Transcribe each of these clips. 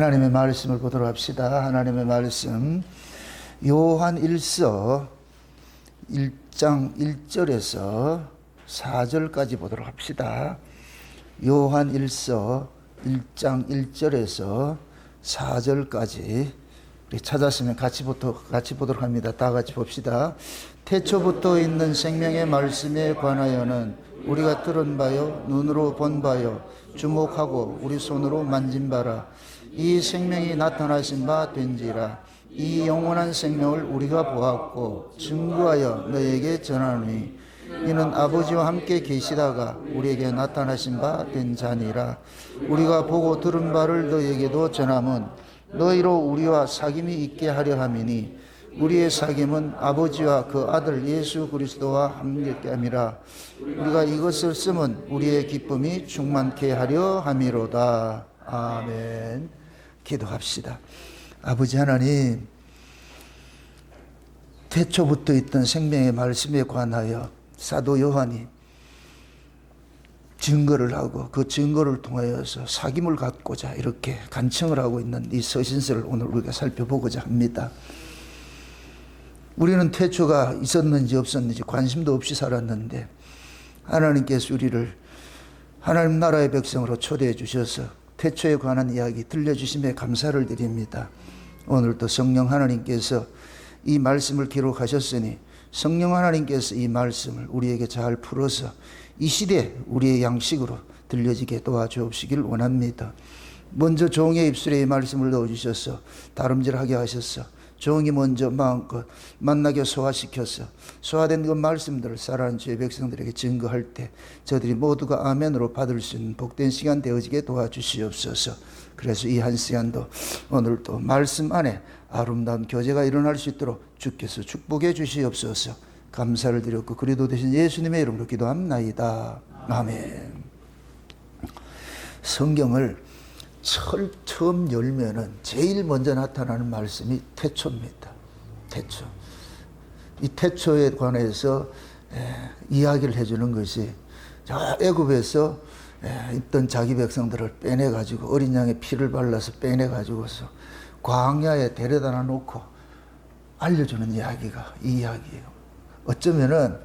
하나님의 말씀을 보도록 합시다. 하나님의 말씀 요한 1서 1장 1절에서 4절까지 보도록 합시다. 요한 1서 1장 1절에서 4절까지 우리 찾았으면 같이 보도록 합니다. 다 같이 봅시다. 태초부터 있는 생명의 말씀에 관하여는 우리가 들은 바요 눈으로 본 바요 주목하고 우리 손으로 만진 바라. 이 생명이 나타나신 바 된지라. 이 영원한 생명을 우리가 보았고 증거하여 너에게 전하노니 이는 아버지와 함께 계시다가 우리에게 나타나신 바 된 자니라. 우리가 보고 들은 바를 너에게도 전함은 너희로 우리와 사귐이 있게 하려 함이니 우리의 사귐은 아버지와 그 아들 예수 그리스도와 함께 함이라. 우리가 이것을 쓰면 우리의 기쁨이 충만케 하려 함이로다. 아멘. 기도합시다. 아버지 하나님, 태초부터 있던 생명의 말씀에 관하여 사도 요한이 증거를 하고 그 증거를 통하여서 사귐을 갖고자 이렇게 간청을 하고 있는 이 서신서를 오늘 우리가 살펴보고자 합니다. 우리는 태초가 있었는지 없었는지 관심도 없이 살았는데 하나님께서 우리를 하나님 나라의 백성으로 초대해 주셔서 태초에 관한 이야기 들려주심에 감사를 드립니다. 오늘도 성령 하나님께서 이 말씀을 기록하셨으니 성령 하나님께서 이 말씀을 우리에게 잘 풀어서 이 시대 우리의 양식으로 들려지게 도와주옵시길 원합니다. 먼저 종의 입술에 이 말씀을 넣어주셔서 다름질하게 하셔서 종이 먼저 마음껏 만나게 소화시켜서 소화된 그 말씀들을 살아가는 주의 백성들에게 증거할 때 저들이 모두가 아멘으로 받을 수 있는 복된 시간 되어지게 도와주시옵소서. 그래서 이 한 시간도 오늘도 말씀 안에 아름다운 교제가 일어날 수 있도록 주께서 축복해 주시옵소서. 감사를 드렸고 그리도 되신 예수님의 이름으로 기도합나이다. 아멘. 성경을 처음 열면은 제일 먼저 나타나는 말씀이 태초입니다. 태초. 이 태초에 관해서 이야기를 해주는 것이 저 애굽에서 있던 자기 백성들을 빼내가지고 어린 양의 피를 발라서 빼내가지고서 광야에 데려다 놓고 알려주는 이야기가 이 이야기예요. 어쩌면은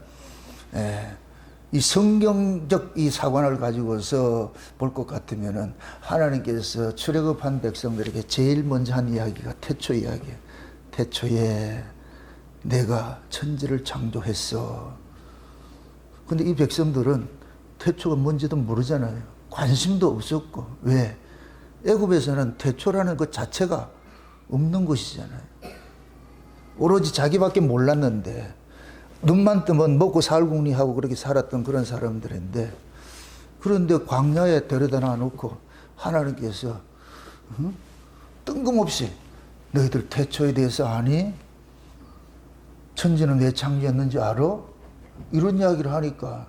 이 성경적 이 사관을 가지고서 볼 것 같으면은 하나님께서 출애굽한 백성들에게 제일 먼저 한 이야기가 태초 이야기예요. 태초에 내가 천지를 창조했어. 근데 이 백성들은 태초가 뭔지도 모르잖아요. 관심도 없었고. 왜? 애굽에서는 태초라는 것 자체가 없는 것이잖아요. 오로지 자기밖에 몰랐는데 눈만 뜨면 먹고 살궁리하고 그렇게 살았던 그런 사람들인데, 그런데 광야에 데려다 놔놓고 하나님께서 뜬금없이 너희들 태초에 대해서 아니? 천지는 왜 창조했는지 알아? 이런 이야기를 하니까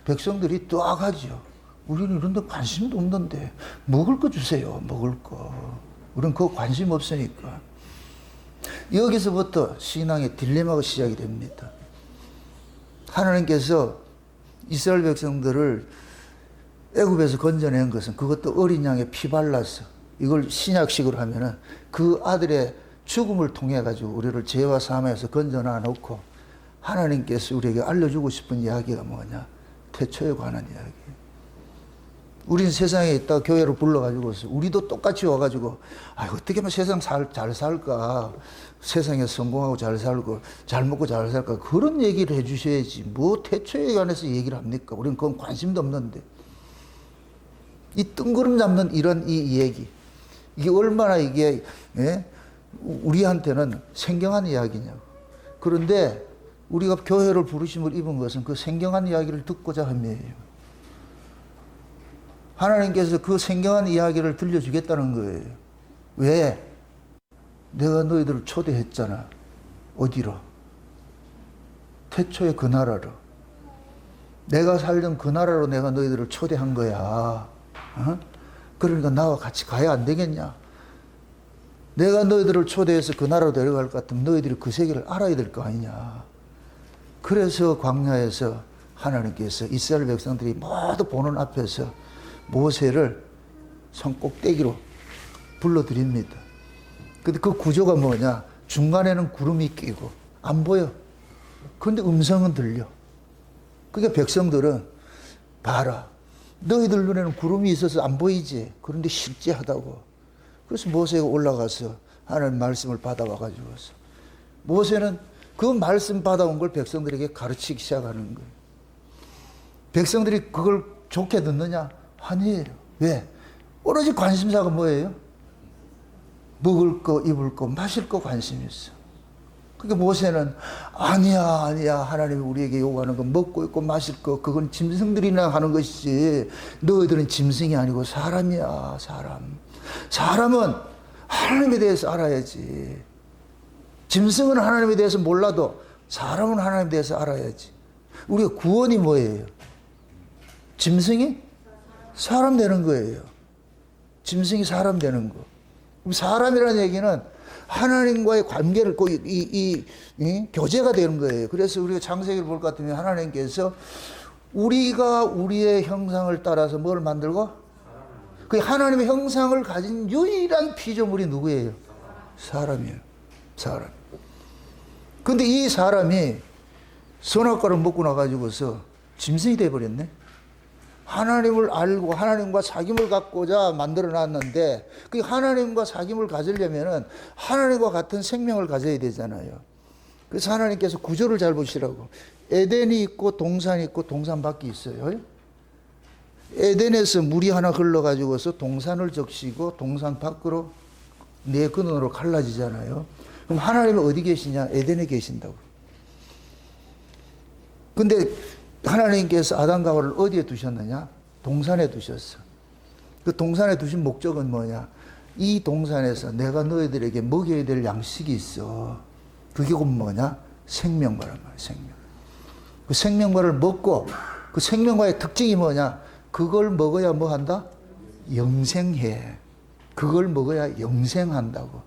백성들이 또아가지요. 우리는 이런 데 관심도 없는데 먹을 거 주세요. 먹을 거. 우리는 그거 관심 없으니까. 여기서부터 신앙의 딜레마가 시작이 됩니다. 하나님께서 이스라엘 백성들을 애굽에서 건져낸 것은 그것도 어린 양의 피 발라서 이걸 신약식으로 하면은 그 아들의 죽음을 통해 가지고 우리를 죄와 사망에서 건져놔 놓고 하나님께서 우리에게 알려주고 싶은 이야기가 뭐냐? 태초에 관한 이야기. 우린 세상에 있다 교회로 불러가지고서 우리도 똑같이 와가지고 어떻게 하면 세상 잘 살까? 세상에 성공하고 잘 살고 잘 먹고 잘 살까? 그런 얘기를 해주셔야지. 뭐 태초에 관해서 얘기를 합니까? 우리는 그건 관심도 없는데. 이 뜬구름 잡는 이런 이 얘기. 이게 얼마나 이게 우리한테는 생경한 이야기냐고. 그런데 우리가 교회를 부르심을 입은 것은 그 생경한 이야기를 듣고자 함이에요. 하나님께서 그 생경한 이야기를 들려주겠다는 거예요. 왜? 내가 너희들을 초대했잖아. 어디로? 태초의 그 나라로. 내가 살던 그 나라로 내가 너희들을 초대한 거야. 그러니까 나와 같이 가야 안 되겠냐? 내가 너희들을 초대해서 그 나라로 데려갈 것 같으면 너희들이 그 세계를 알아야 될 거 아니냐. 그래서 광야에서 하나님께서 이스라엘 백성들이 모두 보는 앞에서 모세를 손 꼭대기로 불러드립니다. 근데 그 구조가 뭐냐? 중간에는 구름이 끼고 안 보여. 그런데 음성은 들려. 그러니까 백성들은 봐라. 너희들 눈에는 구름이 있어서 안 보이지. 그런데 실제하다고. 그래서 모세가 올라가서 하나님 말씀을 받아와 가지고서 모세는 그 말씀 받아온 걸 백성들에게 가르치기 시작하는 거예요. 백성들이 그걸 좋게 듣느냐? 아니에요. 왜? 오로지 관심사가 뭐예요? 먹을 거, 입을 거, 마실 거 관심이 있어. 그러니까 모세는 아니야. 하나님이 우리에게 요구하는 거 먹고 있고 마실 거 그건 짐승들이나 하는 것이지 너희들은 짐승이 아니고 사람이야. 사람은 하나님에 대해서 알아야지. 짐승은 하나님에 대해서 몰라도 사람은 하나님에 대해서 알아야지. 우리가 구원이 뭐예요? 짐승이 사람 되는 거예요. 짐승이 사람 되는 거. 그럼 사람이라는 얘기는 하나님과의 관계를 교제가 되는 거예요. 그래서 우리가 창세기를 볼 것 같으면 하나님께서 우리가 우리의 형상을 따라서 뭘 만들고? 그 하나님의 형상을 가진 유일한 피조물이 누구예요? 사람이에요. 사람. 근데 이 사람이 선악과를 먹고 나가지고서 짐승이 돼버렸네. 하나님을 알고 하나님과 사귐을 갖고자 만들어 놨는데 그 하나님과 사귐을 가지려면은 하나님과 같은 생명을 가져야 되잖아요. 그래서 하나님께서 구조를 잘 보시라고. 에덴이 있고 동산이 있고 동산 밖이 있어요. 에덴에서 물이 하나 흘러가지고서 동산을 적시고 동산 밖으로 네 근원으로 갈라지잖아요. 그럼 하나님은 어디 계시냐? 에덴에 계신다고. 근데 하나님께서 아담과 하와를 어디에 두셨느냐? 동산에 두셨어. 그 동산에 두신 목적은 뭐냐? 이 동산에서 내가 너희들에게 먹여야 될 양식이 있어. 그게 곧 뭐냐? 생명과란 말이야, 생명. 그 생명과를 먹고 그 생명과의 특징이 뭐냐? 그걸 먹어야 뭐 한다? 영생해. 그걸 먹어야 영생한다고.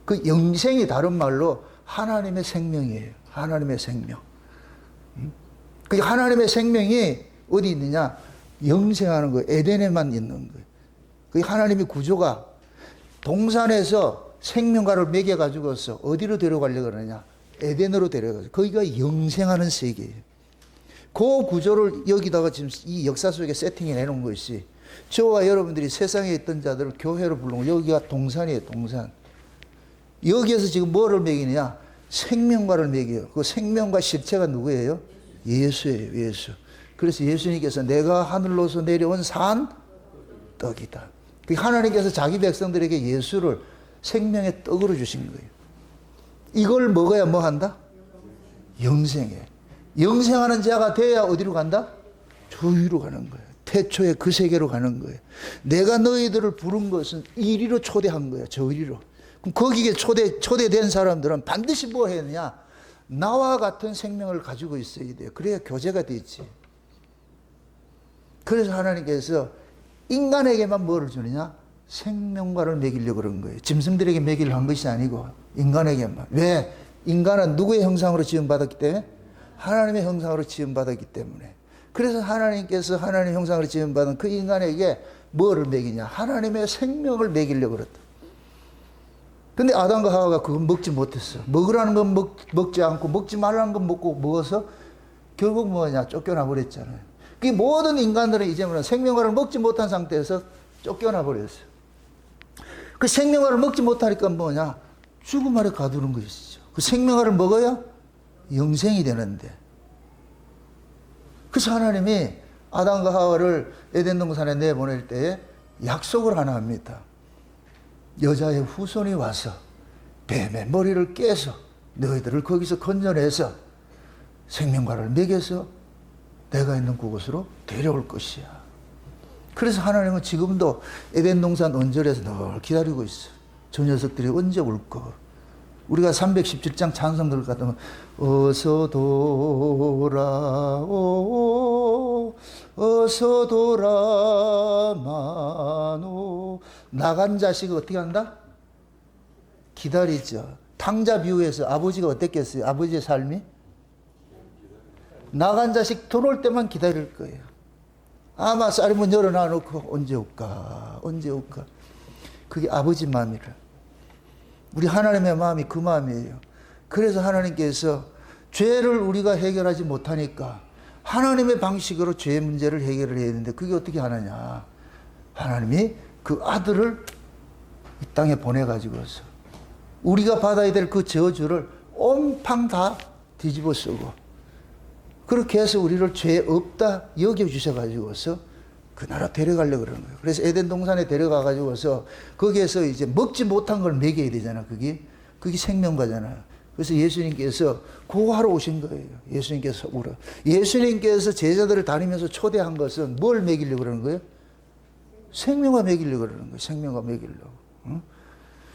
그 영생이 다른 말로 하나님의 생명이에요. 하나님의 생명. 그 하나님의 생명이 어디 있느냐? 영생하는 거예요. 에덴에만 있는 거예요. 그 하나님의 구조가 동산에서 생명과를 먹여가지고서 어디로 데려가려고 그러냐? 에덴으로 데려가서 거기가 영생하는 세계예요. 그 구조를 여기다가 지금 이 역사 속에 세팅해 내놓은 것이 저와 여러분들이 세상에 있던 자들을 교회로 부르고 여기가 동산이에요. 동산. 여기에서 지금 뭐를 먹이느냐? 생명과를 먹여요. 그 생명과 실체가 누구예요? 예수예요. 예수. 그래서 예수님께서 내가 하늘로서 내려온 산 떡이다. 하나님께서 자기 백성들에게 예수를 생명의 떡으로 주신 거예요. 이걸 먹어야 뭐 한다? 영생해. 영생하는 자가 돼야 어디로 간다? 저 위로 가는 거예요. 태초에 그 세계로 가는 거예요. 내가 너희들을 부른 것은 이리로 초대한 거예요. 저 이리로. 그럼 거기에 초대된 사람들은 반드시 뭐 해야 되냐? 나와 같은 생명을 가지고 있어야 돼요. 그래야 교제가 되지. 그래서 하나님께서 인간에게만 뭐를 주느냐? 생명과를 먹이려고 그런 거예요. 짐승들에게 먹이려고 한 것이 아니고 인간에게만. 왜? 인간은 누구의 형상으로 지음받았기 때문에? 하나님의 형상으로 지음받았기 때문에. 그래서 하나님께서 하나님의 형상으로 지음받은 그 인간에게 뭐를 먹이냐? 하나님의 생명을 먹이려고 그랬다. 근데 아담과 하와가 그걸 먹지 못했어. 먹으라는 건 먹지 않고 먹지 말라는 건 먹어서 결국 뭐냐? 쫓겨나 버렸잖아요. 그 모든 인간들은 이제는 생명과를 먹지 못한 상태에서 쫓겨나 버렸어요. 그 생명과를 먹지 못하니까 뭐냐? 죽음 아래 가두는 것이죠. 그 생명과를 먹어야 영생이 되는데. 그래서 하나님이 아담과 하와를 에덴 동산에 내보낼 때에 약속을 하나 합니다. 여자의 후손이 와서 뱀의 머리를 깨서 너희들을 거기서 건져내서 생명과를 먹여서 내가 있는 그곳으로 데려올 것이야. 그래서 하나님은 지금도 에덴 동산 언저리에서 늘 기다리고 있어. 저 녀석들이 언제 올까? 우리가 317장 찬송 들을 것 같으면 어서 돌아오 어서 돌아마노. 나간 자식을 어떻게 한다? 기다리죠. 탕자 비유에서 아버지가 어땠겠어요? 아버지의 삶이? 나간 자식 들어올 때만 기다릴 거예요. 아마 쌀문 열어놔 놓고 언제 올까? 언제 올까? 그게 아버지 마음이라. 우리 하나님의 마음이 그 마음이에요. 그래서 하나님께서 죄를 우리가 해결하지 못하니까 하나님의 방식으로 죄 문제를 해결을 해야 되는데 그게 어떻게 하느냐. 하나님이 그 아들을 이 땅에 보내가지고서 우리가 받아야 될 그 저주를 온팡 다 뒤집어 쓰고 그렇게 해서 우리를 죄 없다 여겨주셔가지고서 그 나라 데려가려고 그러는 거예요. 그래서 에덴 동산에 데려가가지고서 거기에서 이제 먹지 못한 걸 먹여야 되잖아. 그게 생명과잖아요. 그래서 예수님께서 그거 하러 오신 거예요. 예수님께서 제자들을 다니면서 초대한 것은 뭘 먹이려고 그러는 거예요? 생명과 먹이려고 그러는 거예요. 생명과 먹이려고. 응?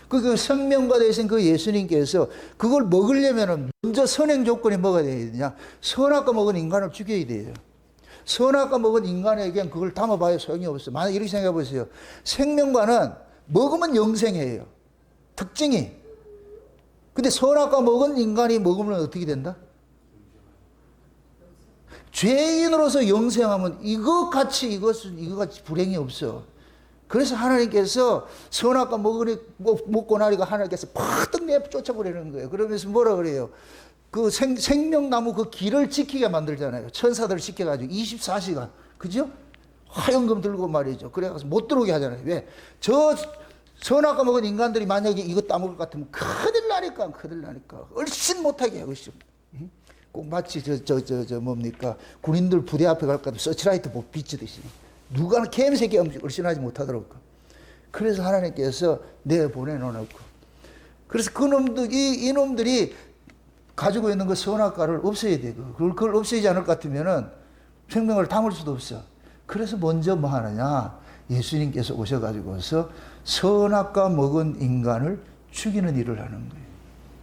그 생명과 되신 그 예수님께서 그걸 먹으려면 먼저 선행 조건이 뭐가 되어야 되냐? 선악과 먹은 인간을 죽여야 돼요. 선악과 먹은 인간에겐 그걸 담아봐야 소용이 없어요. 만약 이렇게 생각해 보세요. 생명과는 먹으면 영생해요. 특징이. 근데 선악과 먹은 인간이 먹으면 어떻게 된다? 죄인으로서 영생하면 이것같이 불행이 없어. 그래서 하나님께서 선악과 먹고 나니까 하나님께서 팍 내쫓아버리는 거예요. 그러면서 뭐라 그래요? 그 생명나무 그 길을 지키게 만들잖아요. 천사들을 시켜가지고 24시간. 그죠? 화염금 들고 말이죠. 그래가지고 못 들어오게 하잖아요. 왜? 선악과 먹은 인간들이 만약에 이거 따먹을 것 같으면 큰일 나니까. 얼씬 못하게 해요. 얼씬. 꼭 마치 뭡니까? 군인들 부대 앞에 갈 것 같으면 서치라이트 비치듯이. 누가 개미새끼 얼씬하지 못하더라고. 그래서 하나님께서 내보내놓고. 그래서 이놈들이 가지고 있는 그 선악과를 없애야 돼. 그걸 없애지 않을 것 같으면은 생명을 담을 수도 없어. 그래서 먼저 뭐 하느냐? 예수님께서 오셔가지고서 선악과 먹은 인간을 죽이는 일을 하는 거예요.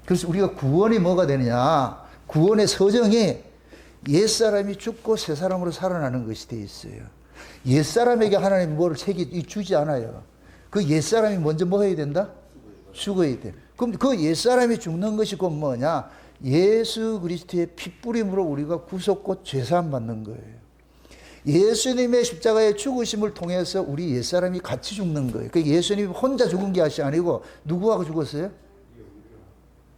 그래서 우리가 구원이 뭐가 되느냐? 구원의 서정이 옛사람이 죽고 새 사람으로 살아나는 것이 되어 있어요. 옛사람에게 하나님이 뭐를 주지 않아요. 그 옛사람이 먼저 뭐 해야 된다? 죽어야 돼. 그럼 그 옛사람이 죽는 것이 곧 뭐냐? 예수 그리스도의 핏부림으로 우리가 구속과 죄사함 받는 거예요. 예수님의 십자가의 죽으심을 통해서 우리 옛사람이 같이 죽는 거예요. 그 예수님이 혼자 죽은 게 아니고 누구하고 죽었어요?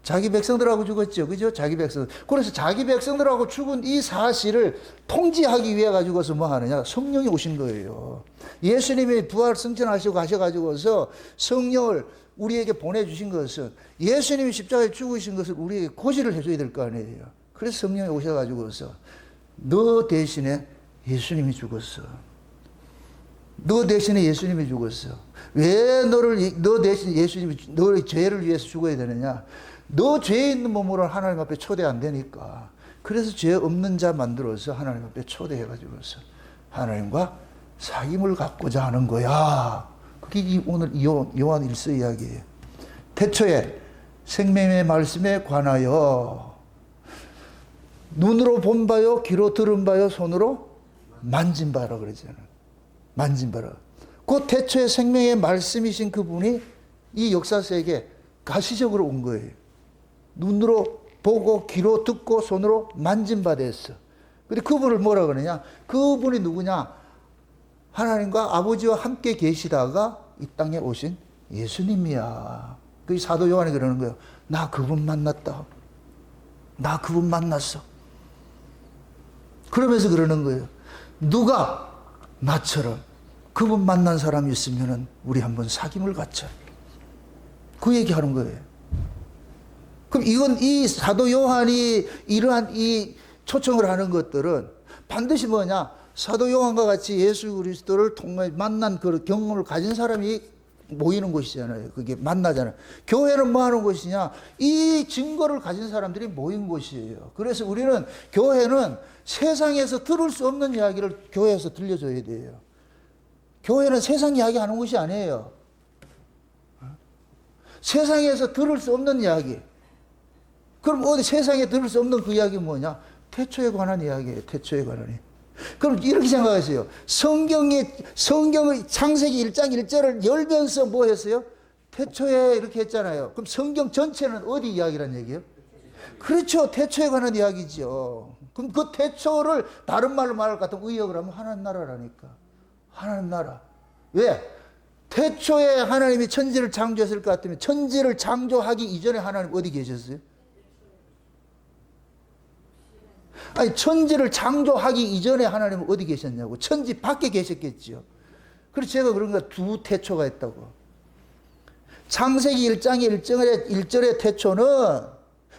자기 백성들하고 죽었죠. 그죠? 자기 백성들. 그래서 자기 백성들하고 죽은 이 사실을 통지하기 위해 가지고서 뭐 하느냐? 성령이 오신 거예요. 예수님이 부활 승천하시고 가셔가지고서 성령을 우리에게 보내주신 것은 예수님이 십자가에 죽으신 것을 우리에게 고지를 해줘야 될 거 아니에요. 그래서 성령이 오셔가지고서 너 대신에 예수님이 죽었어. 너 대신에 예수님이 죽었어. 왜 너 대신 예수님이 너의 죄를 위해서 죽어야 되느냐? 너 죄 있는 몸으로 하나님 앞에 초대 안 되니까. 그래서 죄 없는 자 만들어서 하나님 앞에 초대해가지고서 하나님과 사귐을 갖고자 하는 거야. 그게 오늘 요한 1서 이야기예요. 태초에 생명의 말씀에 관하여 눈으로 본 바요, 귀로 들은 바요, 손으로 만진 바라 그러잖아요. 만진 바라. 그 태초에 생명의 말씀이신 그분이 이 역사세계에 가시적으로 온 거예요. 눈으로 보고 귀로 듣고 손으로 만진 바 됐어. 근데 그분을 뭐라 그러냐? 그분이 누구냐? 하나님과 아버지와 함께 계시다가 이 땅에 오신 예수님이야. 그 사도 요한이 그러는 거예요. 나 그분 만났다. 나 그분 만났어. 그러면서 그러는 거예요. 누가 나처럼 그분 만난 사람이 있으면 우리 한번 사귐을 갖자. 그 얘기하는 거예요. 그럼 이 사도 요한이 이러한 이 초청을 하는 것들은 반드시 뭐냐? 사도 요한과 같이 예수 그리스도를 통해 만난 그 경험을 가진 사람이 모이는 곳이잖아요. 그게 만나잖아요. 교회는 뭐 하는 곳이냐? 이 증거를 가진 사람들이 모인 곳이에요. 그래서 우리는 교회는 세상에서 들을 수 없는 이야기를 교회에서 들려줘야 돼요. 교회는 세상 이야기 하는 곳이 아니에요. 세상에서 들을 수 없는 이야기. 그럼 어디 세상에 들을 수 없는 그 이야기 뭐냐? 태초에 관한 이야기예요. 태초에 관한. 그럼 이렇게 생각하세요. 성경의 창세기 1장 1절을 열면서 뭐 했어요? 태초에 이렇게 했잖아요. 그럼 성경 전체는 어디 이야기란 얘기예요? 그렇죠. 태초에 관한 이야기죠. 그럼 그 태초를 다른 말로 말할 것 같으면 의역을 하면 하나님 나라라니까. 하나님 나라. 왜? 태초에 하나님이 천지를 창조했을 것 같으면 천지를 창조하기 이전에 하나님 어디 계셨어요? 아니, 천지를 창조하기 이전에 하나님은 어디 계셨냐고. 천지 밖에 계셨겠지요. 그래서 제가 그런가 두 태초가 있다고. 창세기 1장의 1절의 태초는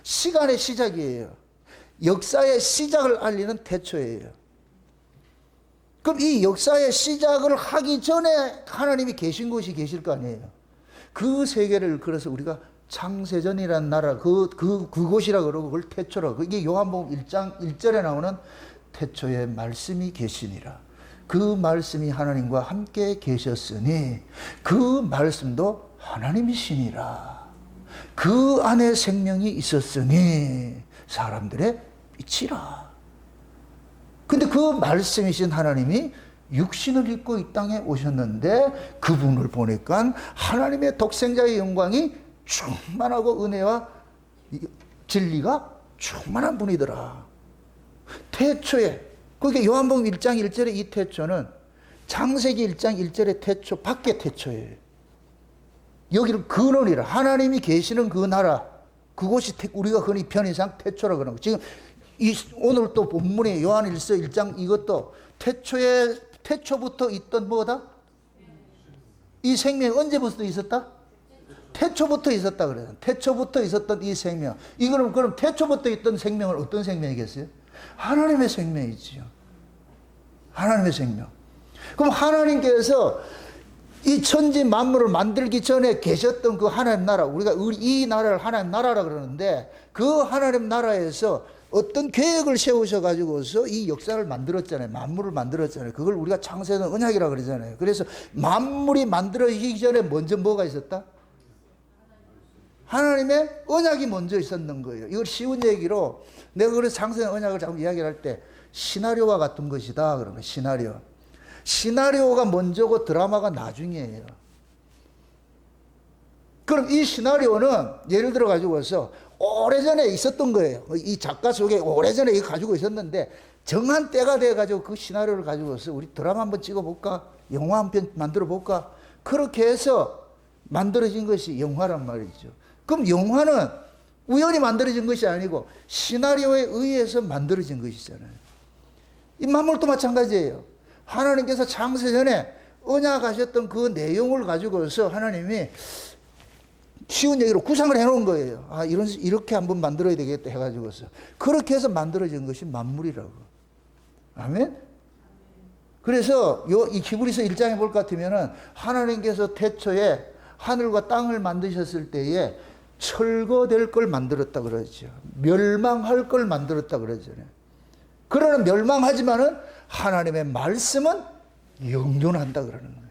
시간의 시작이에요. 역사의 시작을 알리는 태초예요. 그럼 이 역사의 시작을 하기 전에 하나님이 계신 곳이 계실 거 아니에요. 그 세계를 그래서 우리가 창세전이라는 나라, 그곳이라 그러고 그걸 태초라고. 이게 요한복음 1장 1절에 나오는 태초에 말씀이 계시니라. 그 말씀이 하나님과 함께 계셨으니 그 말씀도 하나님이시니라. 그 안에 생명이 있었으니 사람들의 빛이라. 근데 그 말씀이신 하나님이 육신을 입고 이 땅에 오셨는데 그분을 보니까 하나님의 독생자의 영광이 충만하고 은혜와 진리가 충만한 분이더라. 태초에, 그러니까 요한복음 1장 1절의 이 태초는 창세기 1장 1절의 태초 밖의 태초예요. 여기를 근원이라, 하나님이 계시는 그 나라, 그곳이 우리가 흔히 편의상 태초라 그러는 거. 지금 오늘 또 본문에 요한일서 1장 이것도 태초부터 있던 뭐다? 이 생명이 언제부터 있었다? 태초부터 있었다 그래요. 태초부터 있었던 이 생명. 이거는 그럼 태초부터 있던 생명은 어떤 생명이겠어요? 하나님의 생명이지요. 하나님의 생명. 그럼 하나님께서 이 천지 만물을 만들기 전에 계셨던 그 하나님 나라, 우리가 이 나라를 하나님 나라라 그러는데 그 하나님 나라에서 어떤 계획을 세우셔가지고서 이 역사를 만들었잖아요. 만물을 만들었잖아요. 그걸 우리가 창세는 언약이라 그러잖아요. 그래서 만물이 만들어지기 전에 먼저 뭐가 있었다? 하나님의 언약이 먼저 있었는 거예요. 이걸 쉬운 얘기로 내가 그래서 창세는 언약을 자꾸 이야기를 할 때 시나리오와 같은 것이다. 그런 거예요. 시나리오. 시나리오가 먼저고 드라마가 나중이에요. 그럼 이 시나리오는 예를 들어 가지고서 오래전에 있었던 거예요. 이 작가 속에 오래전에 이거 가지고 있었는데 정한 때가 돼 가지고 그 시나리오를 가지고서 우리 드라마 한번 찍어 볼까? 영화 한 편 만들어 볼까? 그렇게 해서 만들어진 것이 영화란 말이죠. 그럼 영화는 우연히 만들어진 것이 아니고 시나리오에 의해서 만들어진 것이잖아요. 이 만물도 마찬가지예요. 하나님께서 창세전에 언약하셨던 그 내용을 가지고서 하나님이 쉬운 얘기로 구상을 해놓은 거예요. 아, 이렇게 한번 만들어야 되겠다 해가지고서. 그렇게 해서 만들어진 것이 만물이라고. 아멘? 그래서 이 히브리서 1장에 볼 것 같으면은 하나님께서 태초에 하늘과 땅을 만드셨을 때에 철거될 걸 만들었다 그러죠. 멸망할 걸 만들었다 그러잖아요. 그러나 멸망하지만은 하나님의 말씀은 영존한다 그러는 거예요.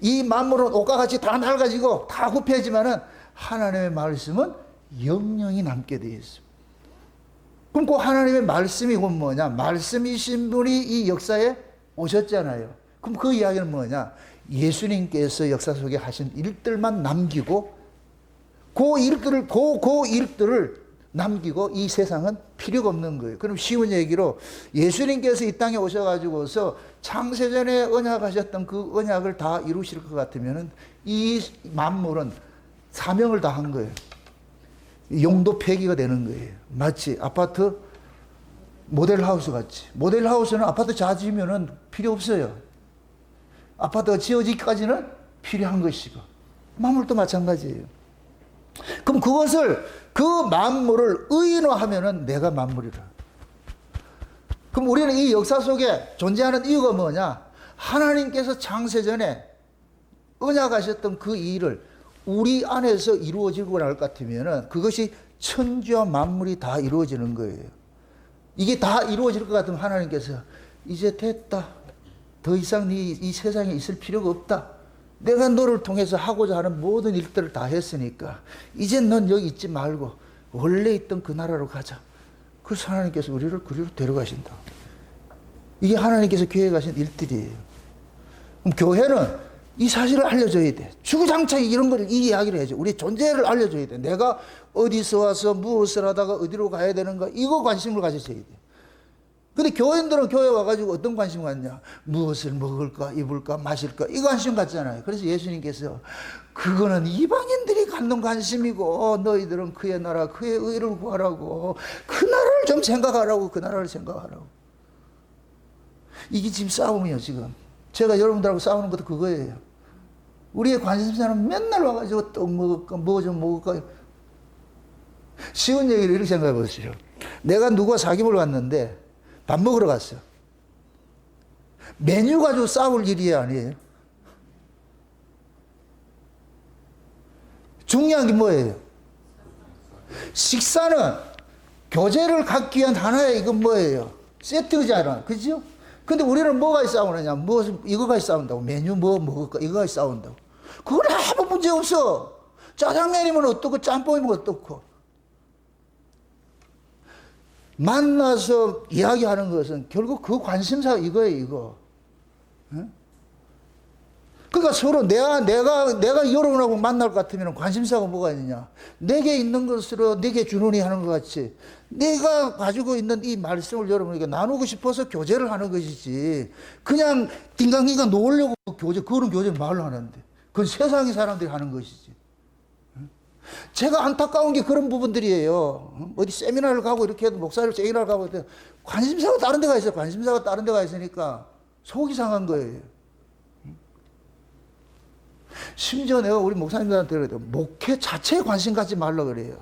이 만물은 옷과 같이 다 낡아지고 다 후패지만은 하나님의 말씀은 영영이 남게 되어 있습니다. 그럼 그 하나님의 말씀이 뭐냐? 말씀이신 분이 이 역사에 오셨잖아요. 그럼 그 이야기는 뭐냐? 예수님께서 역사 속에 하신 일들만 남기고 그 일들을 남기고 이 세상은 필요가 없는 거예요. 그럼 쉬운 얘기로 예수님께서 이 땅에 오셔가지고서 창세전에 언약하셨던 그 언약을 다 이루실 것 같으면은 이 만물은 사명을 다 한 거예요. 용도 폐기가 되는 거예요. 마치 아파트 모델하우스 같이. 모델하우스는 아파트 자지면은 필요 없어요. 아파트가 지어지기까지는 필요한 것이고 만물도 마찬가지예요. 그럼 그 만물을 의인화하면은 내가 만물이라. 그럼 우리는 이 역사 속에 존재하는 이유가 뭐냐? 하나님께서 창세전에 언약하셨던 그 일을 우리 안에서 이루어지고 날 것 같으면은 그것이 천지와 만물이 다 이루어지는 거예요. 이게 다 이루어질 것 같으면 하나님께서 이제 됐다. 더 이상 이 세상에 있을 필요가 없다. 내가 너를 통해서 하고자 하는 모든 일들을 다 했으니까 이제 넌 여기 있지 말고 원래 있던 그 나라로 가자. 그래서 하나님께서 우리를 그리로 데려가신다. 이게 하나님께서 계획하신 일들이에요. 그럼 교회는 이 사실을 알려줘야 돼. 주구장창 이런 걸 이 이야기를 해줘. 우리 존재를 알려줘야 돼. 내가 어디서 와서 무엇을 하다가 어디로 가야 되는가 이거 관심을 가지셔야 돼. 근데 교인들은 교회 와가지고 어떤 관심 갖냐? 무엇을 먹을까, 입을까, 마실까? 이 관심 갖잖아요. 그래서 예수님께서 그거는 이방인들이 갖는 관심이고 너희들은 그의 나라, 그의 의를 구하라고. 그 나라를 좀 생각하라고. 그 나라를 생각하라고. 이게 지금 싸움이에요, 지금. 제가 여러분들하고 싸우는 것도 그거예요. 우리의 관심사는 맨날 와가지고 떡 먹을까, 뭐 좀 먹을까. 쉬운 얘기를 이렇게 생각해 보시죠. 내가 누가 사귐을 왔는데 밥 먹으러 갔어요. 메뉴 가지고 싸울 일이 아니에요. 중요한 게 뭐예요? 식사는 교제를 갖기 위한 하나의 이건 뭐예요? 세트잖아. 그죠? 근데 우리는 뭐가 싸우느냐? 무엇, 이거가 싸운다고. 메뉴 뭐 먹을까? 이거가 싸운다고. 그건 아무 문제 없어. 짜장면이면 어떻고, 짬뽕이면 어떻고. 만나서 이야기하는 것은 결국 그 관심사 이거예요, 이거. 응? 그러니까 서로 내가 여러분하고 만날 것 같으면 관심사가 뭐가 있느냐. 내게 있는 것으로 내게 주노니 하는 것 같이 내가 가지고 있는 이 말씀을 여러분에게 나누고 싶어서 교제를 하는 것이지. 그냥 딩강딩강 놓으려고 교제, 그거는 교제 말로 하는데. 그건 세상의 사람들이 하는 것이지. 제가 안타까운 게 그런 부분들이에요. 어디 세미나를 가고 이렇게 해도 목사를 세미나를 가고 해도 관심사가 다른 데가 있어요. 관심사가 다른 데가 있으니까 속이 상한 거예요. 심지어 내가 우리 목사님들한테 그래도 목회 자체에 관심 갖지 말라 그래요.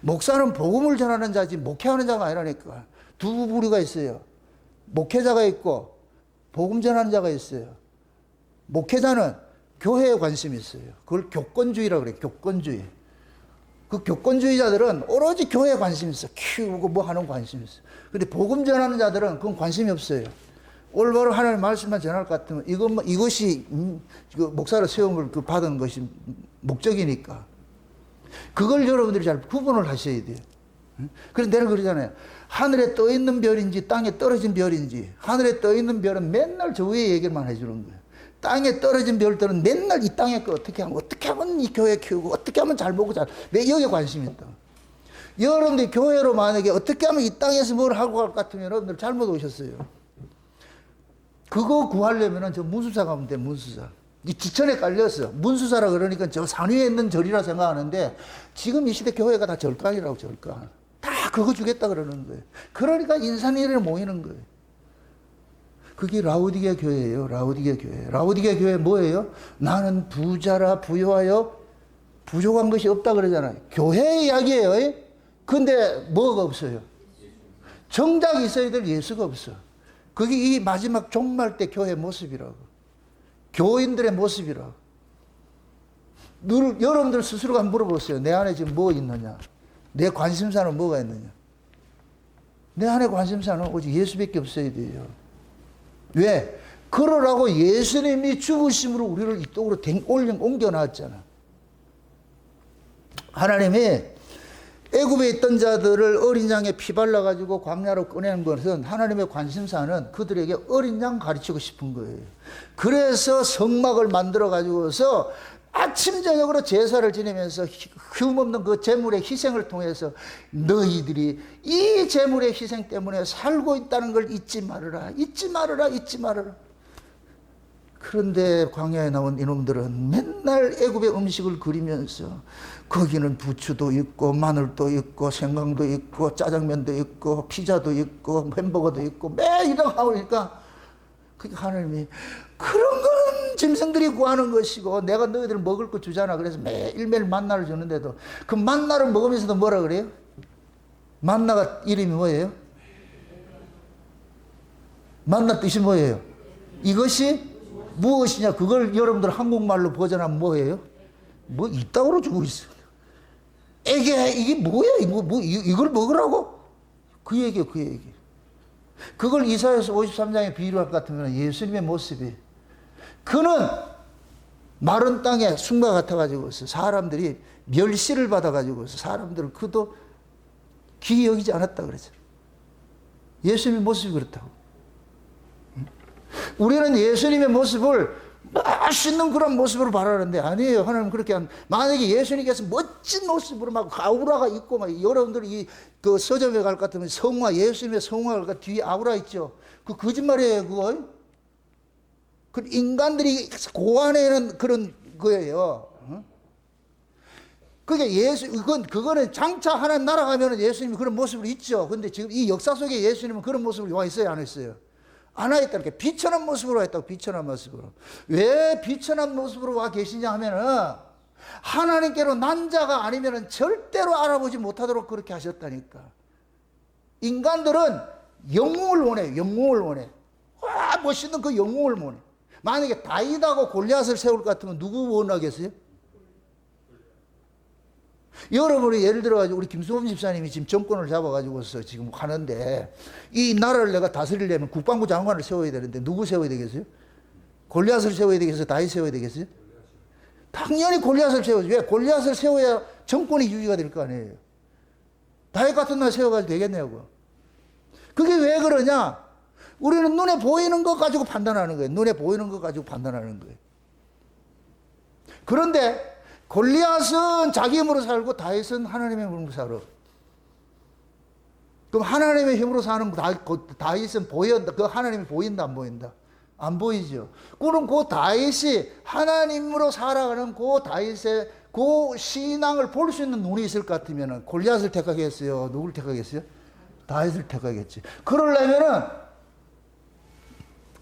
목사는 복음을 전하는 자지 목회하는 자가 아니라니까. 두 부류가 있어요. 목회자가 있고 복음 전하는 자가 있어요. 목회자는 교회에 관심이 있어요. 그걸 교권주의라고 그래요. 교권주의. 그 교권주의자들은 오로지 교회에 관심이 있어. 키우고 뭐 하는 관심이 있어. 근데 복음 전하는 자들은 그건 관심이 없어요. 올바로 하나님의 말씀만 전할 것 같으면 이것이 그 목사를 세움을 받은 것이 목적이니까. 그걸 여러분들이 잘 구분을 하셔야 돼요. 그래서 내가 그러잖아요. 하늘에 떠 있는 별인지 땅에 떨어진 별인지. 하늘에 떠 있는 별은 맨날 저 위에 얘기만 해주는 거예요. 땅에 떨어진 별들은 맨날 이 땅에 거 어떻게 하면 이 교회 키우고 어떻게 하면 잘 보고 내 여기에 관심이 있다. 여러분들이 교회로 만약에 어떻게 하면 이 땅에서 뭘 하고 갈 것 같으면 여러분들 잘못 오셨어요. 그거 구하려면 저 문수사 가면 돼. 문수사. 이 지천에 깔렸어. 문수사라 그러니까 저 산 위에 있는 절이라 생각하는데 지금 이 시대 교회가 다 절간이라고. 절간. 다 그거 주겠다 그러는 거예요. 그러니까 인산일에 모이는 거예요. 그게 라오디게 교회예요. 라오디게 교회. 라오디게 교회 뭐예요? 나는 부자라 부유하여 부족한 것이 없다 그러잖아요. 교회 이야기예요. 근데 뭐가 없어요? 정작 있어야 될 예수가 없어. 그게 이 마지막 종말 때 교회 모습이라고. 교인들의 모습이라고. 여러분들 스스로가 한번 물어보세요. 내 안에 지금 뭐 있느냐? 내 관심사는 뭐가 있느냐? 내 안에 관심사는 오직 예수밖에 없어야 돼요. 왜? 그러라고 예수님이 죽으심으로 우리를 이 땅으로 옮겨놨잖아. 하나님이 애굽에 있던 자들을 어린 양에 피 발라가지고 광야로 꺼내는 것은 하나님의 관심사는 그들에게 어린 양 가르치고 싶은 거예요. 그래서 성막을 만들어가지고서 아침 저녁으로 제사를 지내면서 흠없는 그 제물의 희생을 통해서 너희들이 이 제물의 희생 때문에 살고 있다는 걸 잊지 말아라. 잊지 말아라. 잊지 말아라. 그런데 광야에 나온 이놈들은 맨날 애굽의 음식을 그리면서 거기는 부추도 있고 마늘도 있고 생강도 있고 짜장면도 있고 피자도 있고 햄버거도 있고 매일 이런 하고 있으니까 그러니까 하나님이 그런 건 짐승들이 구하는 것이고 내가 너희들 먹을 거 주잖아. 그래서 매일매일 만나를 주는데도 그 만나를 먹으면서도 뭐라 그래요? 만나가 이름이 뭐예요? 만나 뜻이 뭐예요? 이것이 무엇이냐? 그걸 여러분들 한국말로 버전하면 뭐예요? 뭐 이따구로 주고 있어. 이게 뭐야? 이걸 먹으라고? 그 얘기예요, 그 얘기. 그걸 이사야서 53장에 비유할 것 같으면 예수님의 모습이. 그는 마른 땅에 숭과 같아가지고서 사람들이 멸시를 받아가지고서 사람들을 그도 귀히 여기지 않았다 그러죠. 예수님의 모습이 그렇다고. 우리는 예수님의 모습을 멋있는 그런 모습으로 바라는데 아니에요. 하나님 그렇게 만약에 예수님께서 멋진 모습으로 막 아우라가 있고 막 여러분들이 그 서점에 갈 것 같으면 성화 예수님의 성화가 뒤에 아우라 있죠. 그 거짓말이에요. 그거. 그 인간들이 고안해는 그런 거예요. 그게 그거는 장차 하나님 나라 가면은 예수님이 그런 모습으로 있죠. 근데 지금 이 역사 속에 예수님은 그런 모습으로 와 있어요, 안 했어요? 안 와 있다는 게 비천한 모습으로 와 있다고, 비천한 모습으로. 왜 비천한 모습으로 와 계시냐 하면은 하나님께로 난 자가 아니면은 절대로 알아보지 못하도록 그렇게 하셨다니까. 인간들은 영웅을 원해요, 영웅을 원해. 와, 멋있는 그 영웅을 원해. 만약에 다윗하고 골리앗을 세울 것 같으면 누구 원하겠어요? 여러분이 예를 들어가지고 우리 김수범 집사님이 지금 정권을 잡아가지고서 지금 하는데 이 나라를 내가 다스리려면 국방부 장관을 세워야 되는데 누구 세워야 되겠어요? 골리앗을 세워야 되겠어요? 다윗 세워야 되겠어요? 당연히 골리앗을 세워야지. 왜? 골리앗을 세워야 정권이 유지가 될 거 아니에요. 다윗 같은 날 세워가지고 되겠냐고. 그게 왜 그러냐? 우리는 눈에 보이는 것 가지고 판단하는 거예요. 눈에 보이는 것 가지고 판단하는 거예요. 그런데 골리앗은 자기 힘으로 살고 다윗은 하나님의 힘으로 살아. 그럼 하나님의 힘으로 사는 다윗은 보인다. 그 하나님이 보인다, 안 보인다? 안 보이죠. 그럼 그 다윗이 하나님으로 살아가는 그 다윗의 그 신앙을 볼 수 있는 눈이 있을 것 같으면 골리앗을 택하겠어요? 누구를 택하겠어요? 다윗을 택하겠지. 그러려면은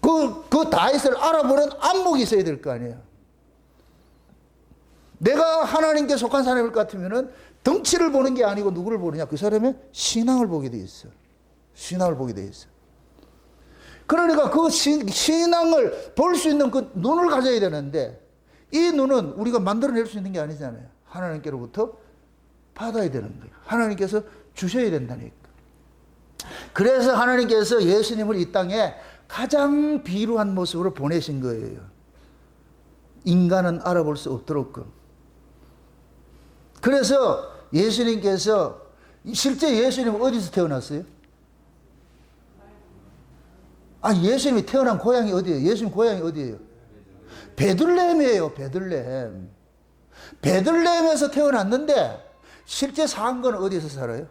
그 다윗을 알아보는 안목이 있어야 될 거 아니에요. 내가 하나님께 속한 사람일 것 같으면은 덩치를 보는 게 아니고 누구를 보느냐? 그 사람의 신앙을 보게 돼 있어. 신앙을 보게 돼 있어. 그러니까 그 신앙을 볼 수 있는 그 눈을 가져야 되는데 이 눈은 우리가 만들어낼 수 있는 게 아니잖아요. 하나님께로부터 받아야 되는 거예요. 하나님께서 주셔야 된다니까. 그래서 하나님께서 예수님을 이 땅에 가장 비루한 모습으로 보내신 거예요. 인간은 알아볼 수 없도록. 그래서 예수님께서 실제 예수님은 어디서 태어났어요? 예수님이 태어난 고향이 어디예요? 예수님 고향이 어디예요? 베들레헴이에요. 베들레헴. 베들레헴에서 태어났는데 실제 산 건 어디서 살아요?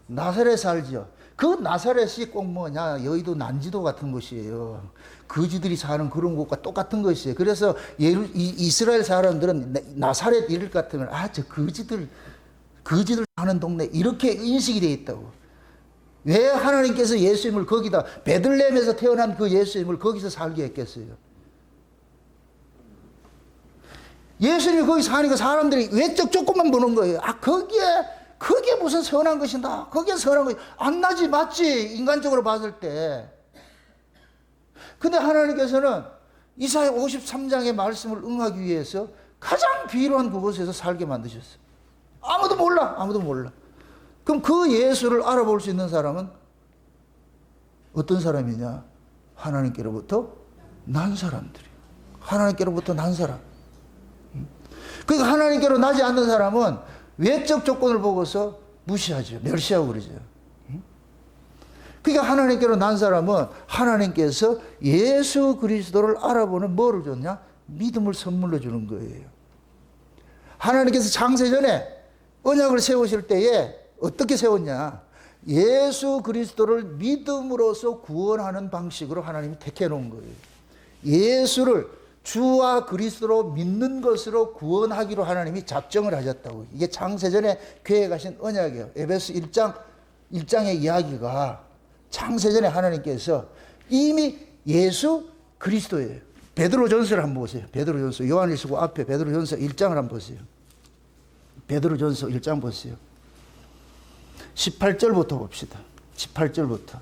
나사렛 살죠. 그 나사렛이 꼭 뭐냐 여의도 난지도 같은 곳이에요. 거지들이 사는 그런 곳과 똑같은 것이에요. 그래서 이스라엘 사람들은 나사렛 이럴 것 같으면 저 거지들 사는 동네 이렇게 인식이 되어 있다고. 왜 하나님께서 예수님을 거기다 베들레헴에서 태어난 그 예수님을 거기서 살게 했겠어요? 예수님이 거기 사니까 사람들이 외적 조금만 보는 거예요. 그게 무슨 선한 것인가? 그게 선한 것이 안 나지, 맞지? 인간적으로 봤을 때. 근데 하나님께서는 이사야 53장의 말씀을 응하기 위해서 가장 비루한 그곳에서 살게 만드셨어요. 아무도 몰라. 아무도 몰라. 그럼 그 예수를 알아볼 수 있는 사람은 어떤 사람이냐? 하나님께로부터 난 사람들이에요. 하나님께로부터 난 사람. 그러니까 하나님께로 나지 않는 사람은 외적 조건을 보고서 무시하죠. 멸시하고 그러죠. 그러니까 하나님께로 난 사람은 하나님께서 예수 그리스도를 알아보는 뭐를 줬냐? 믿음을 선물로 주는 거예요. 하나님께서 창세전에 언약을 세우실 때에 어떻게 세웠냐? 예수 그리스도를 믿음으로써 구원하는 방식으로 하나님이 택해 놓은 거예요. 예수를 주와 그리스도로 믿는 것으로 구원하기로 하나님이 작정을 하셨다고. 이게 창세전에 계획하신 언약이에요. 에베소 1장의 이야기가 창세전에 하나님께서 이미 예수 그리스도예요. 베드로전서를 한번 보세요. 베드로전서 요한일서 앞에 베드로전서 1장을 한번 보세요. 베드로전서 1장 보세요. 18절부터 봅시다. 18절부터.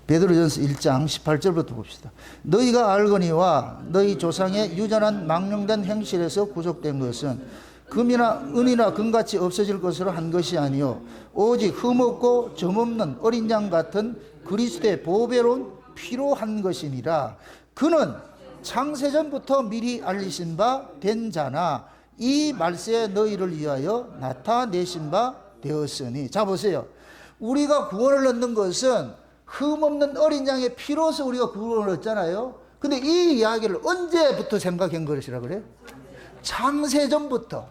베드로전서 1장 18절부터 봅시다. 너희가 알거니와 너희 조상의 유전한 망령된 행실에서 구속된 것은 금이나 은이나 금같이 없어질 것으로 한 것이 아니요 오직 흠없고 점없는 어린 양 같은 그리스도의 보배로운 피로 한 것이니라. 그는 창세전부터 미리 알리신 바 된 자나 이 말세에 너희를 위하여 나타내신 바 되었으니. 자 보세요. 우리가 구원을 얻는 것은 흠없는 어린 양의 피로서 우리가 구원을 얻잖아요. 근데 이 이야기를 언제부터 생각한 것이라 그래요? 창세전부터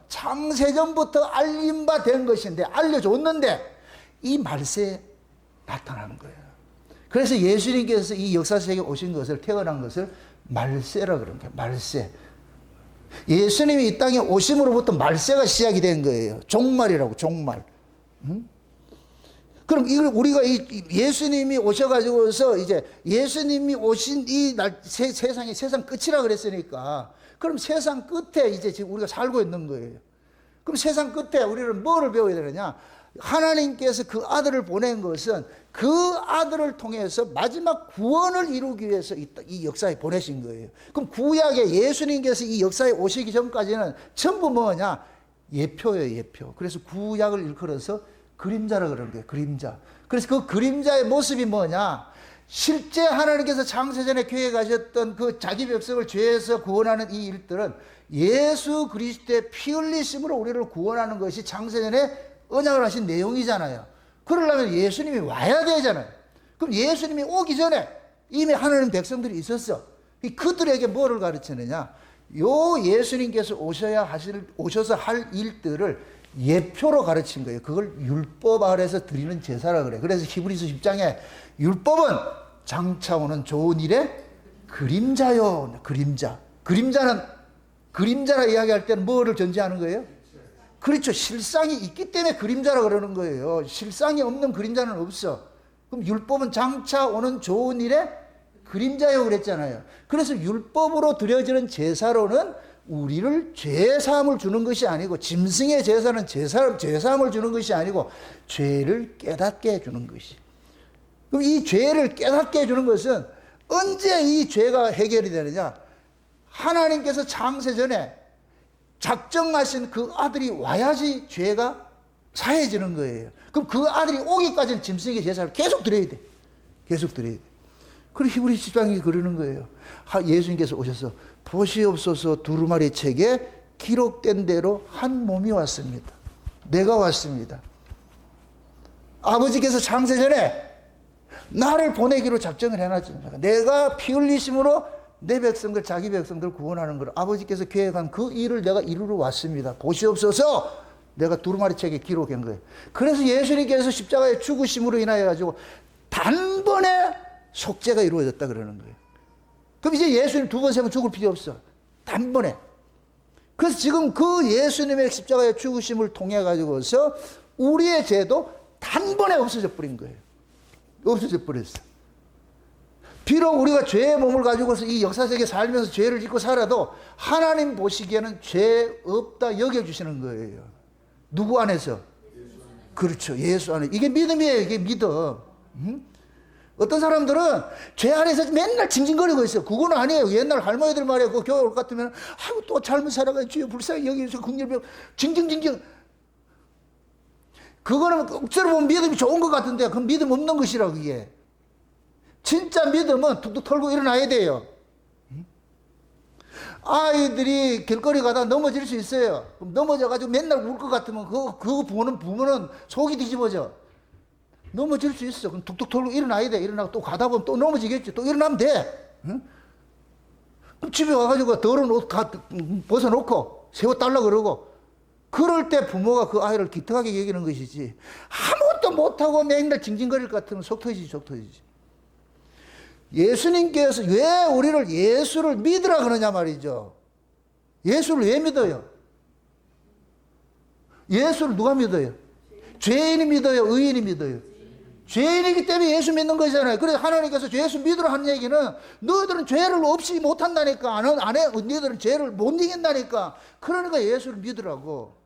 알림바 된 것인데, 알려줬는데 이 말세에 나타나는 거예요. 그래서 예수님께서 이 역사 세계에 오신 것을, 태어난 것을 말세라 그런 거예요. 말세. 예수님이 이 땅에 오심으로부터 말세가 시작이 된 거예요. 종말이라고, 종말. 그럼 이걸 우리가 예수님이 오셔가지고서 이제 예수님이 오신 이 날, 세상 끝이라 그랬으니까, 그럼 세상 끝에 이제 지금 우리가 살고 있는 거예요. 그럼 세상 끝에 우리는 뭐를 배워야 되느냐? 하나님께서 그 아들을 보낸 것은 그 아들을 통해서 마지막 구원을 이루기 위해서 이 역사에 보내신 거예요. 그럼 구약에 예수님께서 이 역사에 오시기 전까지는 전부 뭐냐? 예표예요, 예표. 그래서 구약을 일컬어서 그림자라 그러는 거예요, 그림자. 그래서 그 그림자의 모습이 뭐냐? 실제 하나님께서 창세전에 계획하셨던 그 자기 백성을 죄에서 구원하는 이 일들은 예수 그리스도의 피 흘리심으로 우리를 구원하는 것이 창세전에 언약을 하신 내용이잖아요. 그러려면 예수님이 와야 되잖아요. 그럼 예수님이 오기 전에 이미 하나님 백성들이 있었어. 그들에게 뭐를 가르치느냐? 요 예수님께서 오셔서 할 일들을 예표로 가르친 거예요. 그걸 율법 아래서 드리는 제사라 그래. 그래서 히브리서 10장에 율법은 장차 오는 좋은 일의 그림자요. 그림자. 그림자라 이야기할 때는 뭐를 전제하는 거예요? 그렇죠. 실상이 있기 때문에 그림자라 그러는 거예요. 실상이 없는 그림자는 없어. 그럼 율법은 장차 오는 좋은 일의 그림자요 그랬잖아요. 그래서 율법으로 드려지는 제사로는 우리를 죄사함을 주는 것이 아니고, 짐승의 제사는 죄사함을 주는 것이 아니고 죄를 깨닫게 해주는 것이. 그럼 이 죄를 깨닫게 해주는 것은 언제 이 죄가 해결이 되느냐? 하나님께서 창세전에 작정하신 그 아들이 와야지 죄가 사해지는 거예요. 그럼 그 아들이 오기까지는 짐승의 제사를 계속 드려야 돼. 계속 드려야 돼. 그리고 히브리 10장이 그러는 거예요. 예수님께서 오셔서 보시옵소서, 두루마리 책에 기록된 대로 한 몸이 왔습니다. 내가 왔습니다. 아버지께서 창세전에 나를 보내기로 작정을 해놨습니다. 내가 피 흘리심으로 내 백성들, 자기 백성들 구원하는 걸 아버지께서 계획한 그 일을 내가 이루러 왔습니다. 보시옵소서, 내가 두루마리 책에 기록한 거예요. 그래서 예수님께서 십자가의 죽으심으로 인하여 가지고 단번에 속죄가 이루어졌다 그러는 거예요. 그럼 이제 예수님 두 번, 세 번 죽을 필요 없어. 단번에. 그래서 지금 그 예수님의 십자가의 죽으심을 통해 가지고서 우리의 죄도 단번에 없어져 버린 거예요. 없어져 버렸어. 비록 우리가 죄의 몸을 가지고서 이 역사세계에 살면서 죄를 짓고 살아도 하나님 보시기에는 죄 없다 여겨주시는 거예요. 누구 안에서? 그렇죠. 예수 안에. 이게 믿음이에요. 이게 믿음. 어떤 사람들은 죄 안에서 맨날 징징거리고 있어요. 그건 아니에요. 옛날 할머니들 말이에요. 그 교회 올 것 같으면, 아이고, 또 잘못 살아가지고 주여 불쌍히 여기서 긍휼병 징징징징. 그거는 억지로 보면 믿음이 좋은 것 같은데, 그건 믿음 없는 것이라, 그게. 진짜 믿음은 툭툭 털고 일어나야 돼요. 아이들이 길거리 가다가 넘어질 수 있어요. 그럼 넘어져가지고 맨날 울 것 같으면 그거 보는 부모는 속이 뒤집어져. 넘어질 수 있어. 그럼 툭툭 털고 일어나야 돼. 일어나고 또 가다 보면 또 넘어지겠지. 또 일어나면 돼. 응? 그럼 집에 와가지고 더러운 옷 벗어놓고 새 옷 달라 그러고, 그럴 때 부모가 그 아이를 기특하게 여기는 것이지, 아무것도 못하고 맨날 징징거릴 것 같으면 속 터지지, 속 터지지. 예수님께서 왜 우리를 예수를 믿으라 그러냐 말이죠. 예수를 왜 믿어요? 예수를 누가 믿어요? 죄인이 믿어요? 의인이 믿어요? 죄인이기 때문에 예수 믿는 거잖아요. 그래서 하나님께서 예수 믿으라 하는 얘기는 너희들은 죄를 없이 못한다니까. 너희들은 죄를 못 이긴다니까. 그러니까 예수를 믿으라고.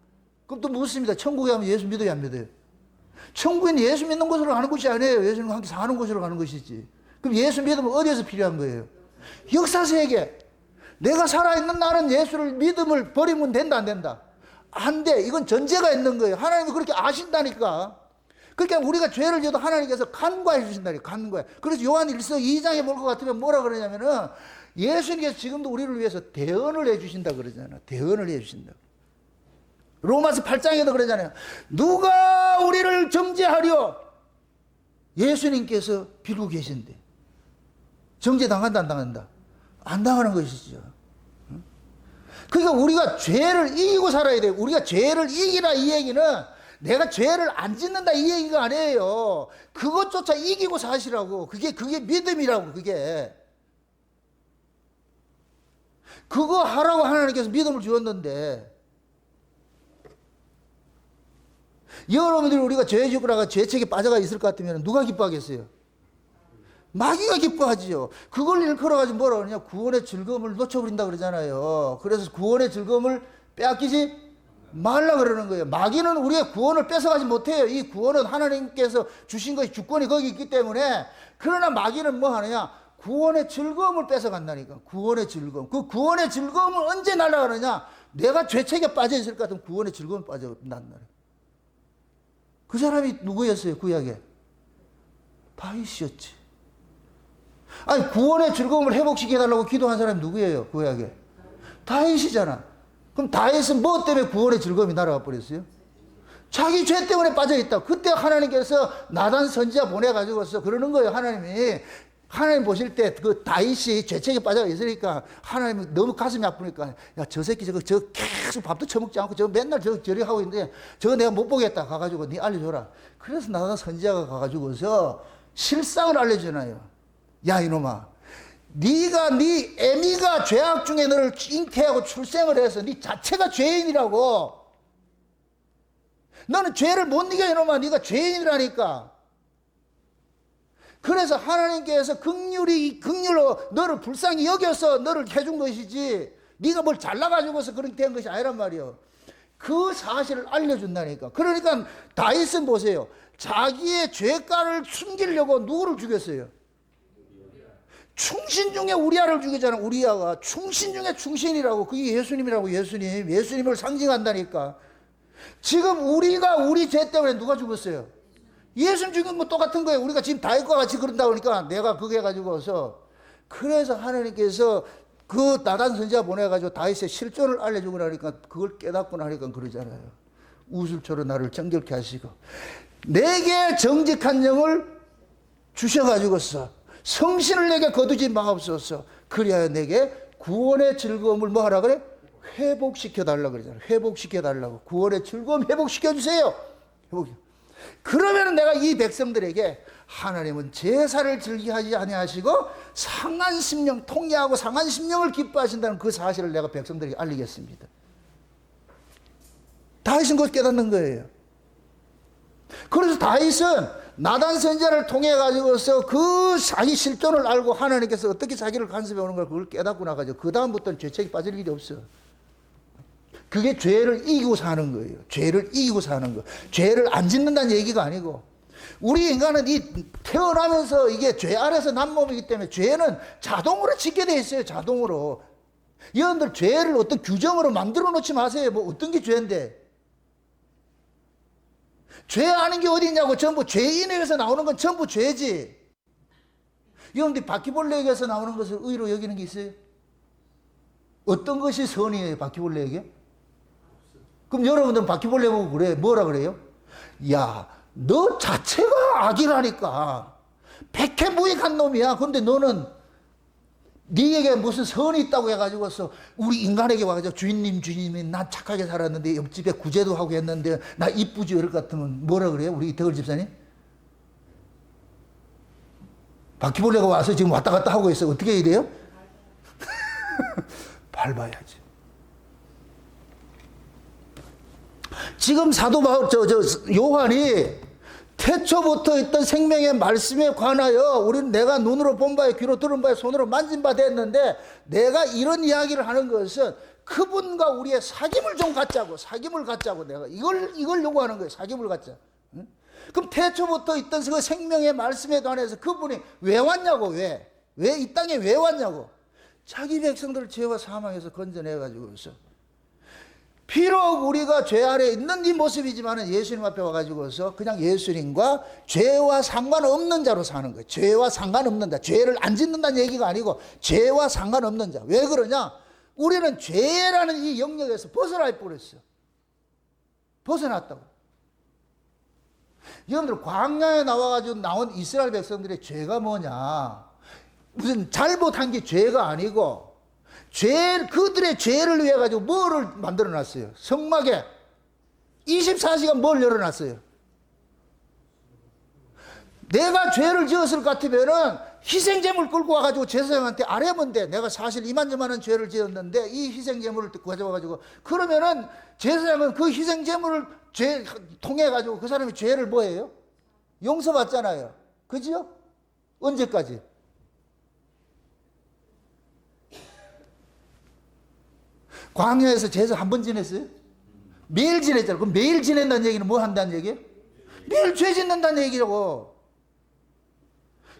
그럼 또 묻습니다. 천국에 가면 예수 믿어요, 안 믿어요? 천국은 예수 믿는 곳으로 가는 곳이 아니에요. 예수님과 함께 사는 곳으로 가는 것이지. 그럼 예수 믿으면 어디에서 필요한 거예요? 역사세계. 내가 살아있는 날은 예수를 믿음을 버리면 된다, 안 된다? 안 돼. 이건 전제가 있는 거예요. 하나님이 그렇게 아신다니까. 그러니까 우리가 죄를 지어도 하나님께서 간과해 주신다니까, 간과해. 그래서 요한 1서 2장에 볼 것 같으면 뭐라 그러냐면은, 예수님께서 지금도 우리를 위해서 대언을 해 주신다 그러잖아요. 대언을 해 주신다. 로마서 8장에도 그러잖아요. 누가 우리를 정죄하려? 예수님께서 빌고 계신데. 정죄 당한다, 안 당한다? 안 당하는 것이죠. 그러니까 우리가 죄를 이기고 살아야 돼요. 우리가 죄를 이기라 이 얘기는 내가 죄를 안 짓는다 이 얘기가 아니에요. 그것조차 이기고 사시라고. 그게 믿음이라고. 그거 하라고 하나님께서 믿음을 주었는데, 여러분들이 우리가 죄 짓고 나가 죄책에 빠져가 있을 것 같으면 누가 기뻐하겠어요? 마귀가 기뻐하지요. 그걸 일컬어가지고 뭐라 그러냐? 구원의 즐거움을 놓쳐버린다 그러잖아요. 그래서 구원의 즐거움을 빼앗기지 말라 그러는 거예요. 마귀는 우리의 구원을 뺏어가지 못해요. 이 구원은 하나님께서 주신 것이 주권이 거기 있기 때문에. 그러나 마귀는 뭐 하느냐? 구원의 즐거움을 뺏어간다니까. 구원의 즐거움. 그 구원의 즐거움을 언제 날아가느냐? 내가 죄책에 빠져 있을 것 같으면 구원의 즐거움에 빠져난다. 그 사람이 누구였어요? 구약에 다윗이었지. 아니, 구원의 즐거움을 회복시켜달라고 기도한 사람이 누구예요? 구약에 다윗이잖아. 그럼 다윗은 뭐 때문에 구원의 즐거움이 날아가 버렸어요? 자기 죄 때문에 빠져있다. 그때 하나님께서 나단 선지자 보내가지고서 그러는 거예요. 하나님 보실 때 그 다윗이 죄책에 빠져 있으니까 하나님이 너무 가슴이 아프니까, 야, 저 새끼 저거 계속 밥도 처먹지 않고 저거 맨날 저리 하고 있는데 저거 내가 못 보겠다. 가가지고 네 알려줘라. 그래서 나단 선지자가 가가지고서 실상을 알려주나요. 야, 이놈아, 네가 네 애미가 죄악 중에 너를 잉태하고 출생을 해서 네 자체가 죄인이라고. 너는 죄를 못 이겨, 이놈아. 네가 죄인이라니까. 그래서 하나님께서 긍휼로 너를 불쌍히 여겨서 너를 해준 것이지, 네가 뭘 잘나가지고서 그렇게 된 것이 아니란 말이에요. 그 사실을 알려준다니까. 그러니까 다윗은 보세요. 자기의 죄가를 숨기려고 누구를 죽였어요? 충신 중에 우리아를 죽이잖아. 우리아가 충신 중에 충신이라고. 그게 예수님이라고. 예수님을 상징한다니까. 지금 우리가 우리 죄 때문에 누가 죽었어요? 예수님 죽은 거 똑같은 거예요. 우리가 지금 다윗과 같이 그런다 그러니까 내가 그게 가지고서. 그래서 하나님께서 그 나단 선지자 보내가지고 다윗의 실존을 알려주고 나니까 그걸 깨닫고 나니까 그러잖아요. 우슬초로 나를 정결케 하시고 내게 정직한 영을 주셔가지고서 성신을 내게 거두지 마옵소서. 그리하여 내게 구원의 즐거움을 뭐 하라 그래? 회복시켜 달라 그러잖아요. 회복시켜 달라고. 구원의 즐거움 회복시켜 주세요. 그러면 내가 이 백성들에게 하나님은 제사를 즐기하지 아니하시고 상한 심령, 통회하고 상한 심령을 기뻐하신다는 그 사실을 내가 백성들에게 알리겠습니다. 다윗은 그걸 깨닫는 거예요. 그래서 다윗은 나단 선지자를 통해 가지고서 그 자기 실존을 알고 하나님께서 어떻게 자기를 간섭해 오는 걸 그걸 깨닫고 나가지고 그 다음부터는 죄책이 빠질 일이 없어. 그게 죄를 이기고 사는 거예요. 죄를 이기고 사는 거. 죄를 안 짓는다는 얘기가 아니고, 우리 인간은 이 태어나면서 이게 죄 아래서 난 몸이기 때문에 죄는 자동으로 짓게 돼 있어요. 자동으로. 여러분들 죄를 어떤 규정으로 만들어 놓지 마세요. 뭐 어떤 게 죄인데. 죄 아는 게 어디 있냐고. 전부 죄인에게서 나오는 건 전부 죄지. 여러분들 바퀴벌레에게서 나오는 것을 의로 여기는 게 있어요? 어떤 것이 선이에요, 바퀴벌레에게? 그럼 여러분들은 바퀴벌레 보고 그래. 뭐라 그래요? 야, 너 자체가 악이라니까. 백해무익한 놈이야. 그런데 너는 네에게 무슨 선이 있다고 해가지고서 우리 인간에게 와가지고 주인님이 난 착하게 살았는데 옆집에 구제도 하고 했는데 나 이쁘지 이럴 것 같으면 뭐라 그래요? 우리 이태걸 집사님? 바퀴벌레가 와서 지금 왔다 갔다 하고 있어. 어떻게 해야 돼요? 밟아야지. 지금 사도 바울, 요한이 태초부터 있던 생명의 말씀에 관하여 우리는 내가 눈으로 본 바에 귀로 들은 바에 손으로 만진 바 됐는데, 내가 이런 이야기를 하는 것은 그분과 우리의 사귐을 좀 갖자고, 사귐을 갖자고 내가 이걸 요구하는 거예요. 사귐을 갖자. 응? 그럼 태초부터 있던 그 생명의 말씀에 관해서 그분이 왜 왔냐고. 왜 이 땅에 왜 왔냐고. 자기 백성들을 죄와 사망에서 건져내가지고서, 비록 우리가 죄 아래 있는 이 모습이지만 예수님 앞에 와가지고서 그냥 예수님과 죄와 상관없는 자로 사는 거예요. 죄와 상관없는 자. 죄를 안 짓는다는 얘기가 아니고 죄와 상관없는 자. 왜 그러냐? 우리는 죄라는 이 영역에서 벗어날 뻔했어요. 벗어났다고. 여러분들 광야에 나와가지고 나온 이스라엘 백성들의 죄가 뭐냐? 무슨 잘못한 게 죄가 아니고 그들의 죄를 위해 가지고 뭐를 만들어 놨어요? 성막에 24시간 뭘 열어놨어요? 내가 죄를 지었을 것 같으면은 희생제물 끌고 와가지고 제사장한테 아뢰면 돼. 내가 사실 이만저만한 죄를 지었는데 이 희생제물을 가져와가지고, 그러면은 제사장은 그 희생제물을 통해가지고 그 사람이 죄를 뭐예요? 용서받잖아요. 그죠? 언제까지? 광야에서 제사 한 번 지냈어요? 매일 지냈잖아요. 그럼 매일 지낸다는 얘기는 뭐 한다는 얘기예요? 매일 죄 짓는다는 얘기라고.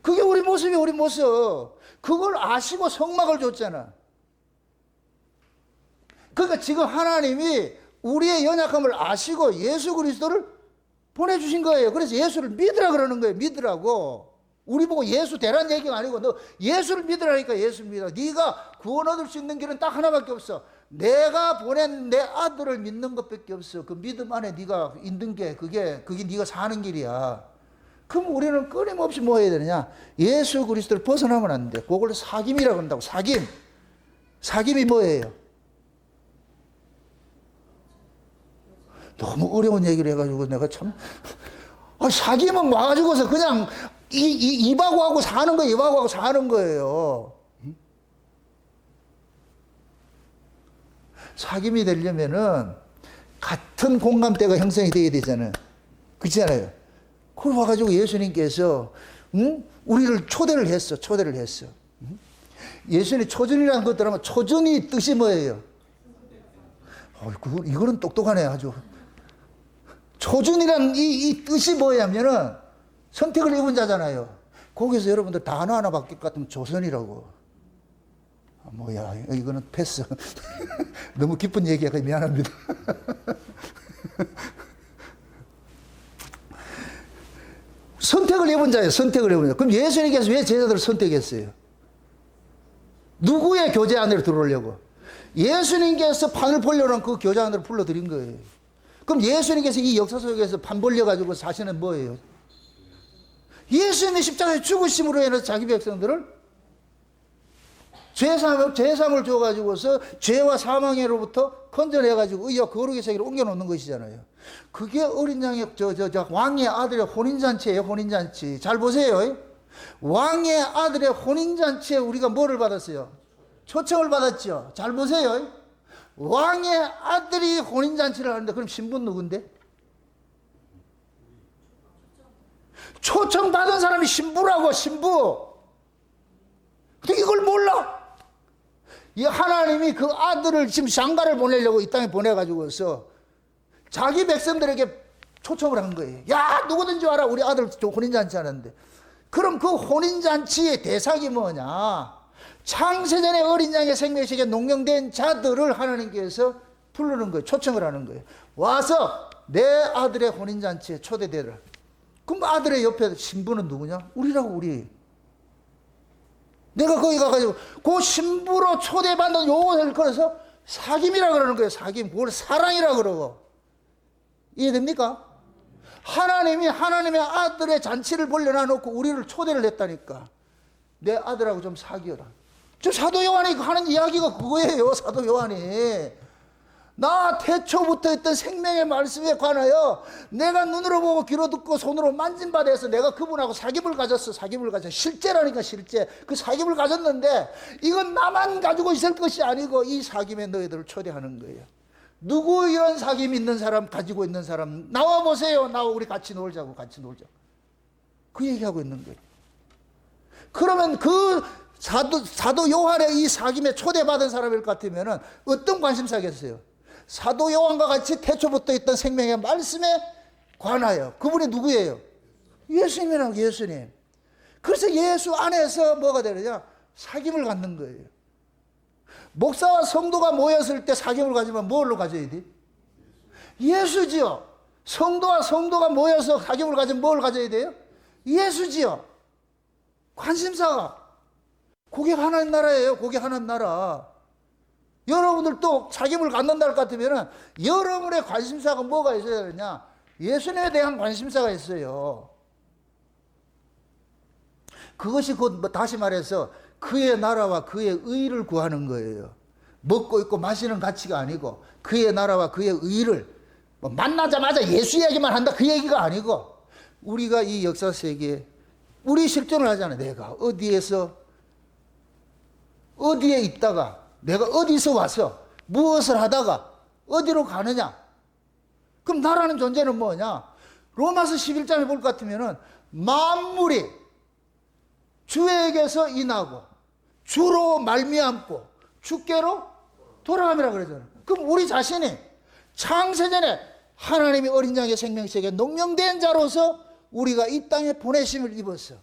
그게 우리 모습이 우리 모습. 그걸 아시고 성막을 줬잖아. 그러니까 지금 하나님이 우리의 연약함을 아시고 예수 그리스도를 보내주신 거예요. 그래서 예수를 믿으라 그러는 거예요. 믿으라고. 우리 보고 예수 되라는 얘기가 아니고 너 예수를 믿으라니까 예수 믿어. 네가 구원 얻을 수 있는 길은 딱 하나밖에 없어. 내가 보낸 내 아들을 믿는 것밖에 없어. 그 믿음 안에 네가 있는 게 그게 네가 사는 길이야. 그럼 우리는 끊임없이 뭐 해야 되느냐? 예수 그리스도를 벗어나면 안 돼. 그걸 사귐이라고 한다고. 사귐. 사귐이 뭐예요? 너무 어려운 얘기를 해가지고 내가 참. 사귐은 와가지고서 그냥 입하고 하고 사는 거예요. 입하고 하고 사는 거예요. 사귐이 되려면은 같은 공감대가 형성이 되어야 되잖아요. 그렇잖아요. 그걸 와가지고 예수님께서 우리를 초대를 했어. 예수님 초전이라는 것 들으면 초전이 뜻이 뭐예요? 이거는 똑똑하네 아주. 초전이란 이 뜻이 뭐냐면은 선택을 입은 자잖아요. 거기서 여러분들 단어 하나 바뀔 것 같으면 조선이라고. 뭐야, 이거는 패스. 너무 기쁜 얘기가 미안합니다. 선택을 입은 자예요. 선택을 입은 자. 그럼 예수님께서 왜 제자들을 선택했어요? 누구의 교제 안으로 들어오려고? 예수님께서 판을 벌려는 그 교제 안으로 불러들인 거예요. 그럼 예수님께서 이 역사 속에서 판 벌려가지고 사실은 뭐예요? 예수님의 십자가에 죽으심으로 인해서 자기 백성들을 죄사함을 줘가지고서 죄와 사망으로부터 건져내가지고 의와 거룩의 세계로 옮겨놓는 것이잖아요. 그게 어린 양의 왕의 아들의 혼인잔치예요. 혼인잔치. 잘 보세요. 왕의 아들의 혼인잔치에 우리가 뭐를 받았어요? 초청을 받았죠. 잘 보세요. 왕의 아들이 혼인잔치를 하는데 그럼 신부는 누군데? 초청받은 사람이 신부라고. 신부. 근데 이걸 몰라. 이 하나님이 그 아들을 지금 장가를 보내려고 이 땅에 보내가지고서 자기 백성들에게 초청을 한 거예요. 야, 누구든지 와라. 우리 아들 혼인잔치 하는데. 그럼 그 혼인잔치의 대상이 뭐냐? 창세전에 어린 양의 생명식에 농령된 자들을 하나님께서 부르는 거예요. 초청을 하는 거예요. 와서 내 아들의 혼인잔치에 초대되라. 그럼 아들의 옆에 신부는 누구냐? 우리라고, 우리. 내가 거기 가가지고 그 신부로 초대받는 요것을 걸어서 사귐이라 그러는 거예요. 사귐. 그걸 사랑이라 그러고. 이해됩니까? 하나님이 하나님의 아들의 잔치를 벌려놔 놓고 우리를 초대를 했다니까. 내 아들하고 좀 사귀어라. 저 사도 요한이 하는 이야기가 그거예요. 사도 요한이. 나 태초부터 했던 생명의 말씀에 관하여 내가 눈으로 보고 귀로 듣고 손으로 만진 바 돼서 내가 그분하고 사귐을 가졌어. 사귐을 가졌어. 실제라니까, 실제. 그 사귐을 가졌는데 이건 나만 가지고 있을 것이 아니고 이 사귐에 너희들을 초대하는 거예요. 누구 이런 사귐 있는 사람, 가지고 있는 사람 나와 보세요. 나와, 우리 같이 놀자고. 같이 놀자고. 그 얘기하고 있는 거예요. 그러면 그 사도 요한의 이 사귐에 초대받은 사람일 것 같으면 어떤 관심사겠어요? 사도 요한과 같이 태초부터 있던 생명의 말씀에 관하여. 그분이 누구예요? 예수님이라고. 예수님. 그래서 예수 안에서 뭐가 되느냐? 사귐을 갖는 거예요. 목사와 성도가 모였을 때 사귐을 가지면 뭘로 가져야 돼? 예수지요. 성도와 성도가 모여서 사귐을 가지면 뭘 가져야 돼요? 예수지요. 관심사가. 그게 하나님 나라예요. 그게 하나님 나라. 여러분들도 사귐을 갖는다 할 것 같으면 여러분의 관심사가 뭐가 있어야 되느냐? 예수님에 대한 관심사가 있어요. 그것이 곧 다시 말해서 그의 나라와 그의 의를 구하는 거예요. 먹고 있고 마시는 가치가 아니고 그의 나라와 그의 의를 뭐 만나자마자 예수 얘기만 한다 그 얘기가 아니고 우리가 이 역사 세계에 우리 실존을 하잖아요. 내가 어디에 있다가 내가 어디서 와서 무엇을 하다가 어디로 가느냐. 그럼 나라는 존재는 뭐냐? 로마서 11장에 볼 것 같으면은 만물이 주에게서 인하고 주로 말미암고 주께로 돌아감이라 그러잖아요. 그럼 우리 자신이 창세전에 하나님이 어린 양의 생명책에 농명된 자로서 우리가 이 땅에 보내심을 입었어.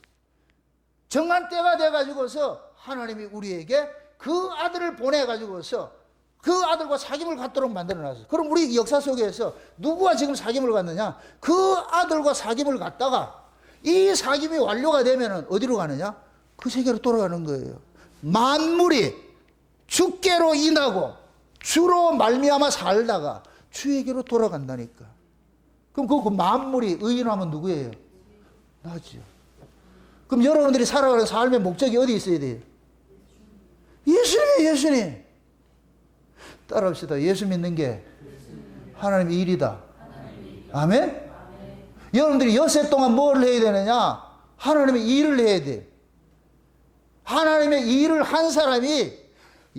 정한 때가 돼가지고서 하나님이 우리에게 그 아들을 보내가지고서 그 아들과 사귐을 갖도록 만들어놨어. 그럼 우리 역사 속에서 누구와 지금 사귐을 갖느냐? 그 아들과 사귐을 갖다가 이 사귐이 완료가 되면 어디로 가느냐? 그 세계로 돌아가는 거예요. 만물이 주께로 인하고 주로 말미암아 살다가 주에게로 돌아간다니까. 그럼 그 만물이 의인하면 누구예요? 나지요. 그럼 여러분들이 살아가는 삶의 목적이 어디 있어야 돼요? 예수님이에요, 예수님. 따라합시다. 예수 믿는 게 하나님의 일이다. 아멘? 여러분들이 엿새 동안 뭘 해야 되느냐? 하나님의 일을 해야 돼. 하나님의 일을 한 사람이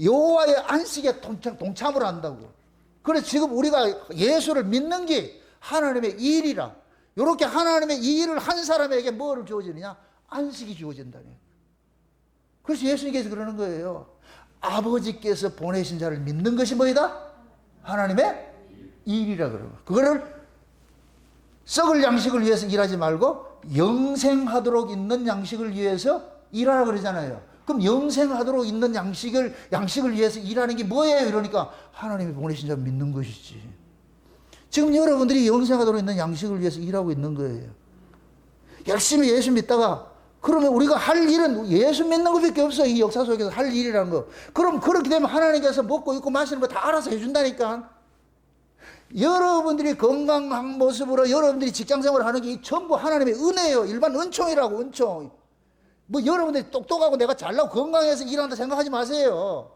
여호와의 안식에 동참을 한다고. 그래서 지금 우리가 예수를 믿는 게 하나님의 일이라. 이렇게 하나님의 일을 한 사람에게 뭐를 주어지느냐? 안식이 주어진다니. 그래서 예수님께서 그러는 거예요. 아버지께서 보내신 자를 믿는 것이 뭐이다? 하나님의 일이라 그러고. 그거를 썩을 양식을 위해서 일하지 말고 영생하도록 있는 양식을 위해서 일하라 그러잖아요. 그럼 영생하도록 있는 양식을 위해서 일하는 게 뭐예요? 이러니까 하나님이 보내신 자를 믿는 것이지. 지금 여러분들이 영생하도록 있는 양식을 위해서 일하고 있는 거예요. 열심히 예수 믿다가 그러면 우리가 할 일은 예수 믿는 것밖에 없어. 이 역사 속에서 할 일이라는 거. 그럼 그렇게 되면 하나님께서 먹고 입고 마시는 거 다 알아서 해준다니까. 여러분들이 건강한 모습으로 여러분들이 직장생활을 하는 게 전부 하나님의 은혜예요. 일반 은총이라고, 은총. 뭐 여러분들이 똑똑하고 내가 잘나고 건강해서 일한다 생각하지 마세요.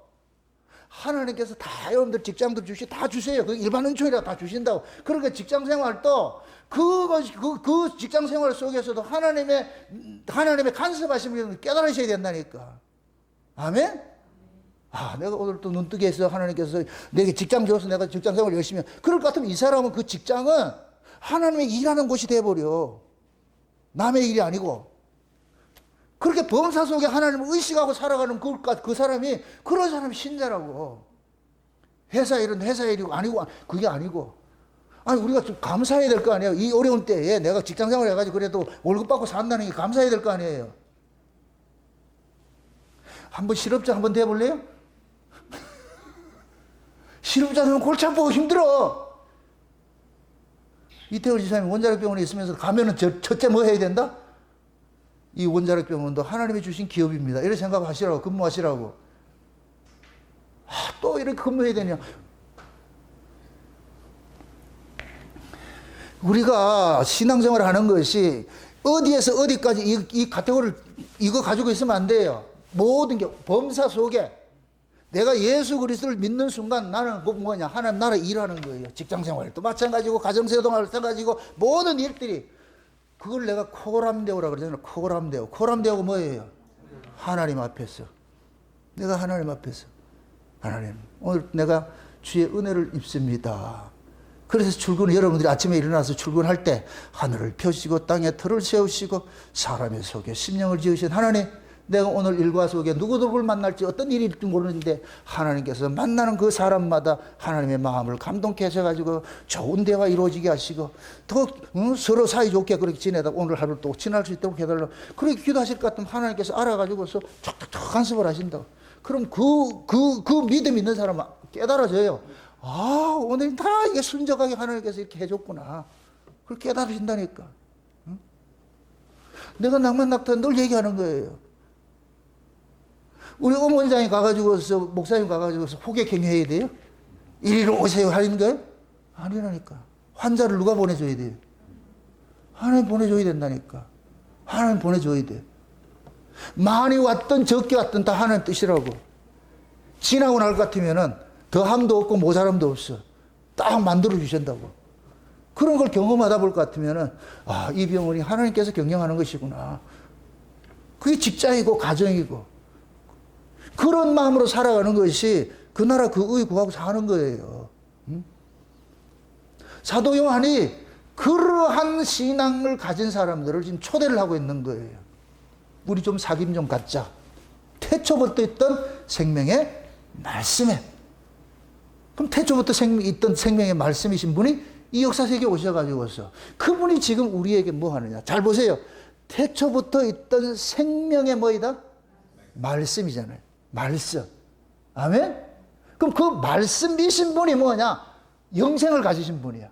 하나님께서 다 여러분들 직장도 다 주세요. 그 일반 은총이라고 다 주신다고. 그러니까 직장생활도 그 직장생활 속에서도 하나님의 간섭하심을 깨달으셔야 된다니까. 아멘? 아, 내가 오늘 또 눈뜨게 해서 하나님께서 내게 직장 줘서 내가 직장생활 열심히 해. 그럴 것 같으면 이 사람은 그 직장은 하나님의 일하는 곳이 돼버려. 남의 일이 아니고. 그렇게 범사 속에 하나님을 의식하고 살아가는 그 사람이, 그런 사람이 신자라고. 회사 일은 회사 일이고 아니고, 그게 아니고. 아니, 우리가 좀 감사해야 될 거 아니에요. 이 어려운 때에 내가 직장 생활 해가지고 그래도 월급 받고 산다는 게 감사해야 될 거 아니에요. 한번 실업자 한번 돼볼래요? 실업자는 골치 아프고 힘들어. 이태원 지사님 원자력병원에 있으면서 가면은 첫째 뭐 해야 된다? 이 원자력병원도 하나님이 주신 기업입니다. 이렇게 생각하시라고, 근무하시라고. 아, 또 이렇게 근무해야 되냐. 우리가 신앙생활을 하는 것이 어디에서 어디까지 이 카테고리를 이거 가지고 있으면 안 돼요. 모든 게 범사 속에 내가 예수 그리스도를 믿는 순간 나는 뭐냐? 하나님 나라 일하는 거예요. 직장생활도 마찬가지고 가정생활도 마찬가지고 모든 일들이 그걸 내가 코람데오라 그러잖아요. 코람데오. 코람데오가 뭐예요? 하나님 앞에서. 내가 하나님 앞에서. 하나님, 오늘 내가 주의 은혜를 입습니다. 그래서 여러분들이 아침에 일어나서 출근할 때 하늘을 펴시고 땅에 터를 세우시고 사람의 속에 심령을 지으신 하나님, 내가 오늘 일과 속에 누구를 만날지 어떤 일이 있을지 모르는데 하나님께서 만나는 그 사람마다 하나님의 마음을 감동케 하셔가지고 좋은 대화 이루어지게 하시고 더 서로 사이좋게 그렇게 지내다 오늘 하루 또 지날 수 있도록 해달라고 그렇게 기도하실 것 같으면 하나님께서 알아가지고서 촉촉촉 간섭을 하신다고. 그럼 그 믿음 있는 사람은 깨달아져요. 아, 오늘 다 이게 순적하게 하나님께서 이렇게 해줬구나. 그걸 깨달으신다니까. 응? 내가 낭만낙타 늘 얘기하는 거예요. 우리 어머니장에 가가지고서, 목사님 가가지고서 호객행위 해야 돼요? 이리로 오세요 하는 거예요? 아니라니까. 환자를 누가 보내줘야 돼요? 하나님 보내줘야 된다니까. 하나님 보내줘야 돼. 많이 왔든 적게 왔든 다 하나님 뜻이라고. 지나고 날 것 같으면은 더함도 없고 모자람도 없어. 딱 만들어 주신다고. 그런 걸 경험하다 볼 것 같으면은 아, 이 병원이 하나님께서 경영하는 것이구나. 그게 직장이고 가정이고 그런 마음으로 살아가는 것이 그 나라 그 의 구하고 사는 거예요. 사도 요한이 그러한 신앙을 가진 사람들을 지금 초대를 하고 있는 거예요. 우리 좀 사귐 좀 갖자. 태초부터 있던 생명의 말씀에. 그럼 태초부터 있던 생명의 말씀이신 분이 이 역사 세계에 오셔가지고서 그분이 지금 우리에게 뭐 하느냐. 잘 보세요. 태초부터 있던 생명의 뭐이다? 말씀이잖아요. 말씀. 아멘? 그럼 그 말씀이신 분이 뭐냐? 영생을 가지신 분이야.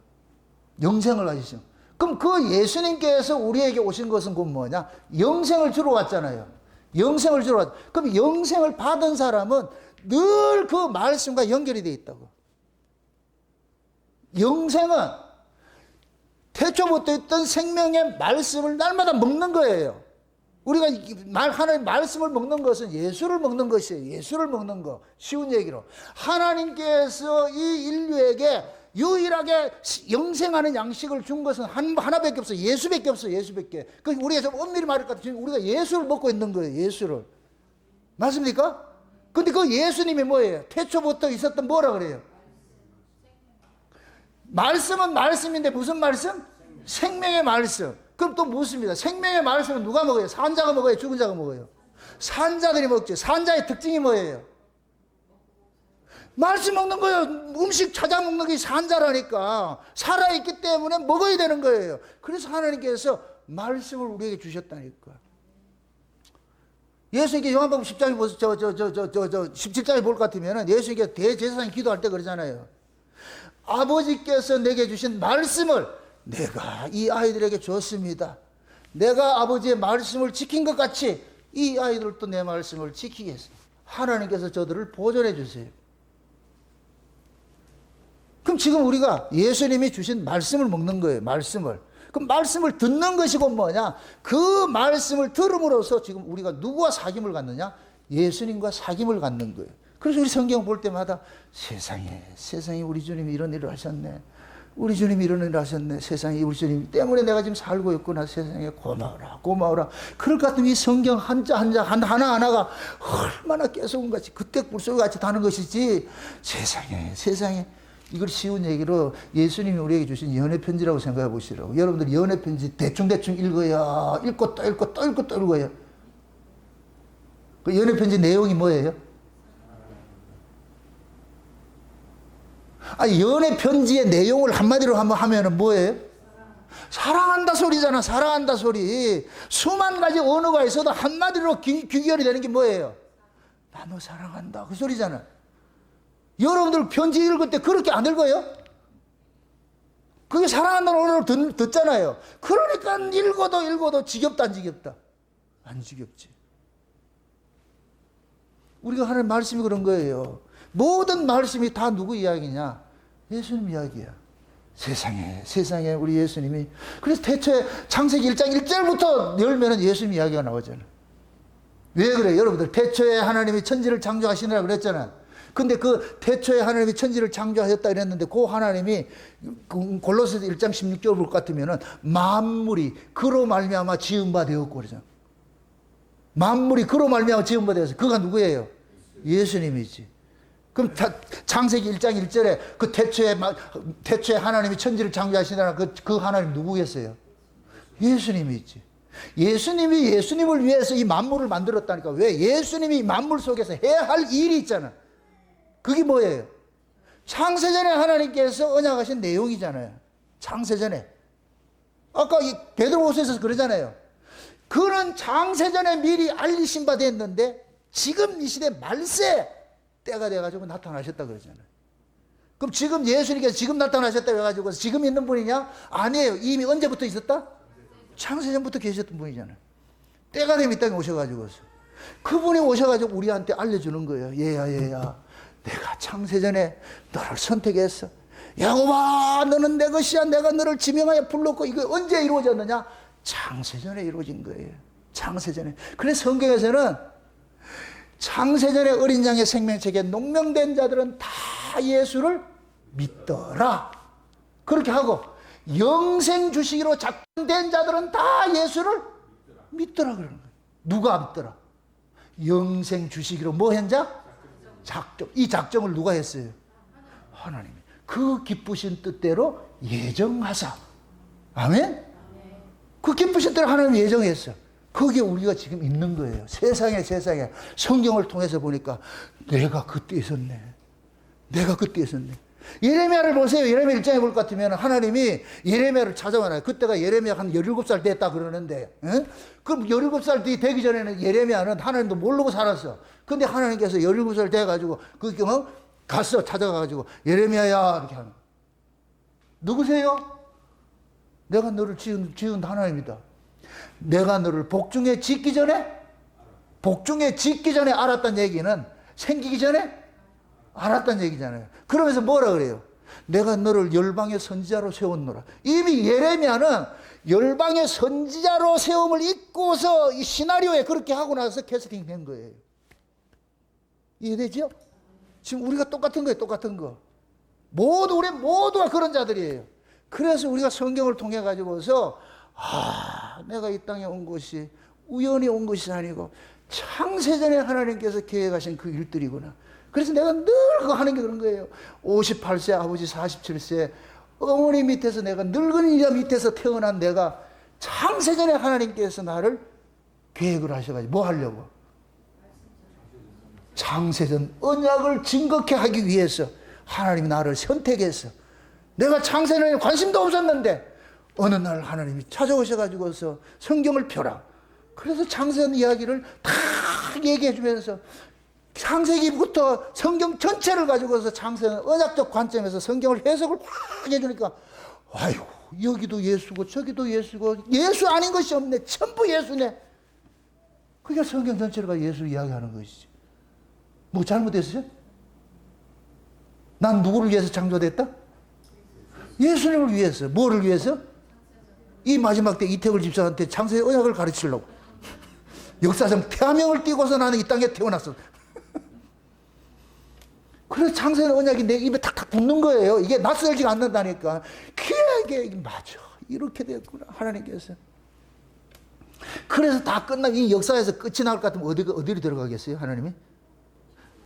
영생을 가지신. 그럼 그 예수님께서 우리에게 오신 것은 곧 뭐냐? 영생을 주러 왔잖아요. 영생을 주러 왔. 그럼 영생을 받은 사람은 늘 그 말씀과 연결이 되어 있다고. 영생은 태초부터 있던 생명의 말씀을 날마다 먹는 거예요. 우리가 하나님의 말씀을 먹는 것은 예수를 먹는 것이에요. 예수를 먹는 거. 쉬운 얘기로. 하나님께서 이 인류에게 유일하게 영생하는 양식을 준 것은 하나밖에 없어요. 예수밖에 없어요. 예수밖에. 그 우리가 좀 엄밀히 말할 것 같아요. 우리가 예수를 먹고 있는 거예요. 예수를. 맞습니까? 근데 그 예수님이 뭐예요? 태초부터 있었던 뭐라 그래요? 말씀은 말씀인데 무슨 말씀? 생명의 말씀. 그럼 또 묻습니다. 생명의 말씀은 누가 먹어요? 산자가 먹어요? 죽은 자가 먹어요? 산자들이 먹죠. 산자의 특징이 뭐예요? 말씀 먹는 거예요. 음식 찾아 먹는 게 산자라니까. 살아있기 때문에 먹어야 되는 거예요. 그래서 하나님께서 말씀을 우리에게 주셨다니까. 예수님께 요한복음 10장에 17장에 볼 것 같으면 예수님께 대제사장이 기도할 때 그러잖아요. 아버지께서 내게 주신 말씀을 내가 이 아이들에게 줬습니다. 내가 아버지의 말씀을 지킨 것 같이 이 아이들도 내 말씀을 지키겠습니다. 하나님께서 저들을 보존해 주세요. 그럼 지금 우리가 예수님이 주신 말씀을 먹는 거예요. 말씀을. 그럼 말씀을 듣는 것이 곧 뭐냐? 그 말씀을 들음으로써 지금 우리가 누구와 사귐을 갖느냐? 예수님과 사귐을 갖는 거예요. 그래서 우리 성경 볼 때마다 세상에 우리 주님이 이런 일을 하셨네. 우리 주님이 이런 일을 하셨네. 세상에 우리 주님 때문에 내가 지금 살고 있구나. 세상에 고마워라. 그럴 것 같으면 이 성경 한자 하나하나가 얼마나 깨소금 같이 그때 불소리 같이 다는 것이지. 세상에 이걸 쉬운 얘기로 예수님이 우리에게 주신 연애 편지라고 생각해 보시라고. 여러분들 연애 편지 대충 읽어야 읽고 또 읽고 또 읽고 또 읽어요. 그 연애 편지 내용이 뭐예요? 연애 편지의 내용을 한마디로 한번 하면은 뭐예요? 사랑한다 소리잖아. 사랑한다 소리. 수만 가지 언어가 있어도 한마디로 귀결이 되는 게 뭐예요? 나 너 사랑한다. 그 소리잖아. 여러분들 편지 읽을 때 그렇게 안 읽어요? 그게 사랑한다는 언어를 듣잖아요. 그러니까 읽어도 지겹다 안 지겹다? 안 지겹지. 우리가 하는 말씀이 그런 거예요. 모든 말씀이 다 누구 이야기냐? 예수님 이야기야. 세상에 우리 예수님이. 그래서 태초에 창세기 1장 1절부터 열면은 예수님 이야기가 나오잖아. 왜 그래? 여러분들 태초에 하나님이 천지를 창조하시느라 그랬잖아. 근데 그 태초에 하나님이 천지를 창조하셨다 이랬는데 그 하나님이 골로새서 1장 16절 볼 것 같으면은 만물이 그로 말미암아 지은 바 되었고 그러잖아. 만물이 그로 말미암아 지은 바 되었어. 그가 누구예요? 예수님이지. 그럼 창세기 1장 1절에 그 태초에 하나님이 천지를 창조하시다나 그 하나님 누구겠어요? 예수님이지. 예수님이 예수님을 위해서 이 만물을 만들었다니까. 왜? 예수님이 만물 속에서 해야 할 일이 있잖아. 그게 뭐예요? 창세전에 하나님께서 언약하신 내용이잖아요. 창세전에. 아까 이 베드로후서에서 그러잖아요. 그는 창세전에 미리 알리신 바 됐는데 지금 이 시대 말세 때가 돼가지고 나타나셨다 그러잖아요. 그럼 지금 예수님께서 지금 나타나셨다 해가지고 지금 있는 분이냐? 아니에요. 이미 언제부터 있었다? 창세전부터 계셨던 분이잖아요. 때가 되면 이 땅에 오셔가지고서 그분이 오셔가지고 우리한테 알려주는 거예요. 얘야 내가 창세전에 너를 선택했어. 야곱아 너는 내 것이야. 내가 너를 지명하여 불렀고. 이거 언제 이루어졌느냐? 창세전에 이루어진 거예요. 창세전에. 그래서 성경에서는 창세전에 어린 양의 생명책에 농명된 자들은 다 예수를 믿더라. 그렇게 하고 영생 주시기로 작정된 자들은 다 예수를 믿더라 그러는 거예요. 누가 믿더라? 영생 주시기로 뭐 한 자? 작정. 이 작정을 누가 했어요? 하나님이. 그 기쁘신 뜻대로 예정하사. 아멘? 그 기쁘신 뜻대로 하나님이 예정했어. 거기에 우리가 지금 있는 거예요. 세상에 성경을 통해서 보니까 내가 그때 있었네. 내가 그때 있었네. 예레미야를 보세요. 예레미야 1장에 볼 것 같으면 하나님이 예레미야를 찾아와요. 그때가 예레미야 한 17살 됐다 그러는데, 그럼 17살 되기 전에는 예레미야는 하나님도 모르고 살았어. 근데 하나님께서 17살 돼가지고 그 경우 갔어. 찾아가가지고 예레미야야 이렇게 하는. 누구세요? 내가 너를 지은 하나님이다. 내가 너를 복중에 짓기 전에 알았다는 얘기는 생기기 전에 알았다는 얘기잖아요. 그러면서 뭐라 그래요? 내가 너를 열방의 선지자로 세웠노라. 이미 예레미야는 열방의 선지자로 세움을 잊고서 이 시나리오에 그렇게 하고 나서 캐스팅 된 거예요. 이해되죠? 지금 우리가 똑같은 거예요. 똑같은 거. 우리 모두가 그런 자들이에요. 그래서 우리가 성경을 통해 가지고서 내가 이 땅에 온 것이 우연히 온 것이 아니고 창세전에 하나님께서 계획하신 그 일들이구나. 그래서 내가 늘 그거 하는 게 그런 거예요. 58세 아버지 47세 어머니 밑에서 내가 늙은 이자 밑에서 태어난 내가 창세전에 하나님께서 나를 계획을 하셔가지고 뭐 하려고? 창세전 언약을 증거케 하기 위해서 하나님이 나를 선택했어. 내가 창세전에 관심도 없었는데 어느 날 하나님이 찾아오셔가지고서 성경을 펴라. 그래서 창세전 이야기를 다 얘기해 주면서 창세기부터 성경 전체를 가지고서 창세전 언약적 관점에서 성경을 해석을 확 해주니까 아이고 여기도 예수고 저기도 예수고 예수 아닌 것이 없네. 전부 예수네. 그게 성경 전체를 가지고 예수 이야기하는 것이지. 뭐 잘못했어요? 난 누구를 위해서 창조됐다? 예수님을 위해서. 뭐를 위해서? 이 마지막 때 이태걸 집사한테 창세의 언약을 가르치려고. 역사상 태화명을 띄고서 나는 이 땅에 태어났어. 그래서 창세의 언약이 내 입에 탁탁 붙는 거예요. 이게 낯설지가 않는다니까. 이게 맞아. 이렇게 됐구나. 하나님께서. 그래서 다 끝나고 이 역사에서 끝이 나올 것 같으면 어디로 들어가겠어요? 하나님이?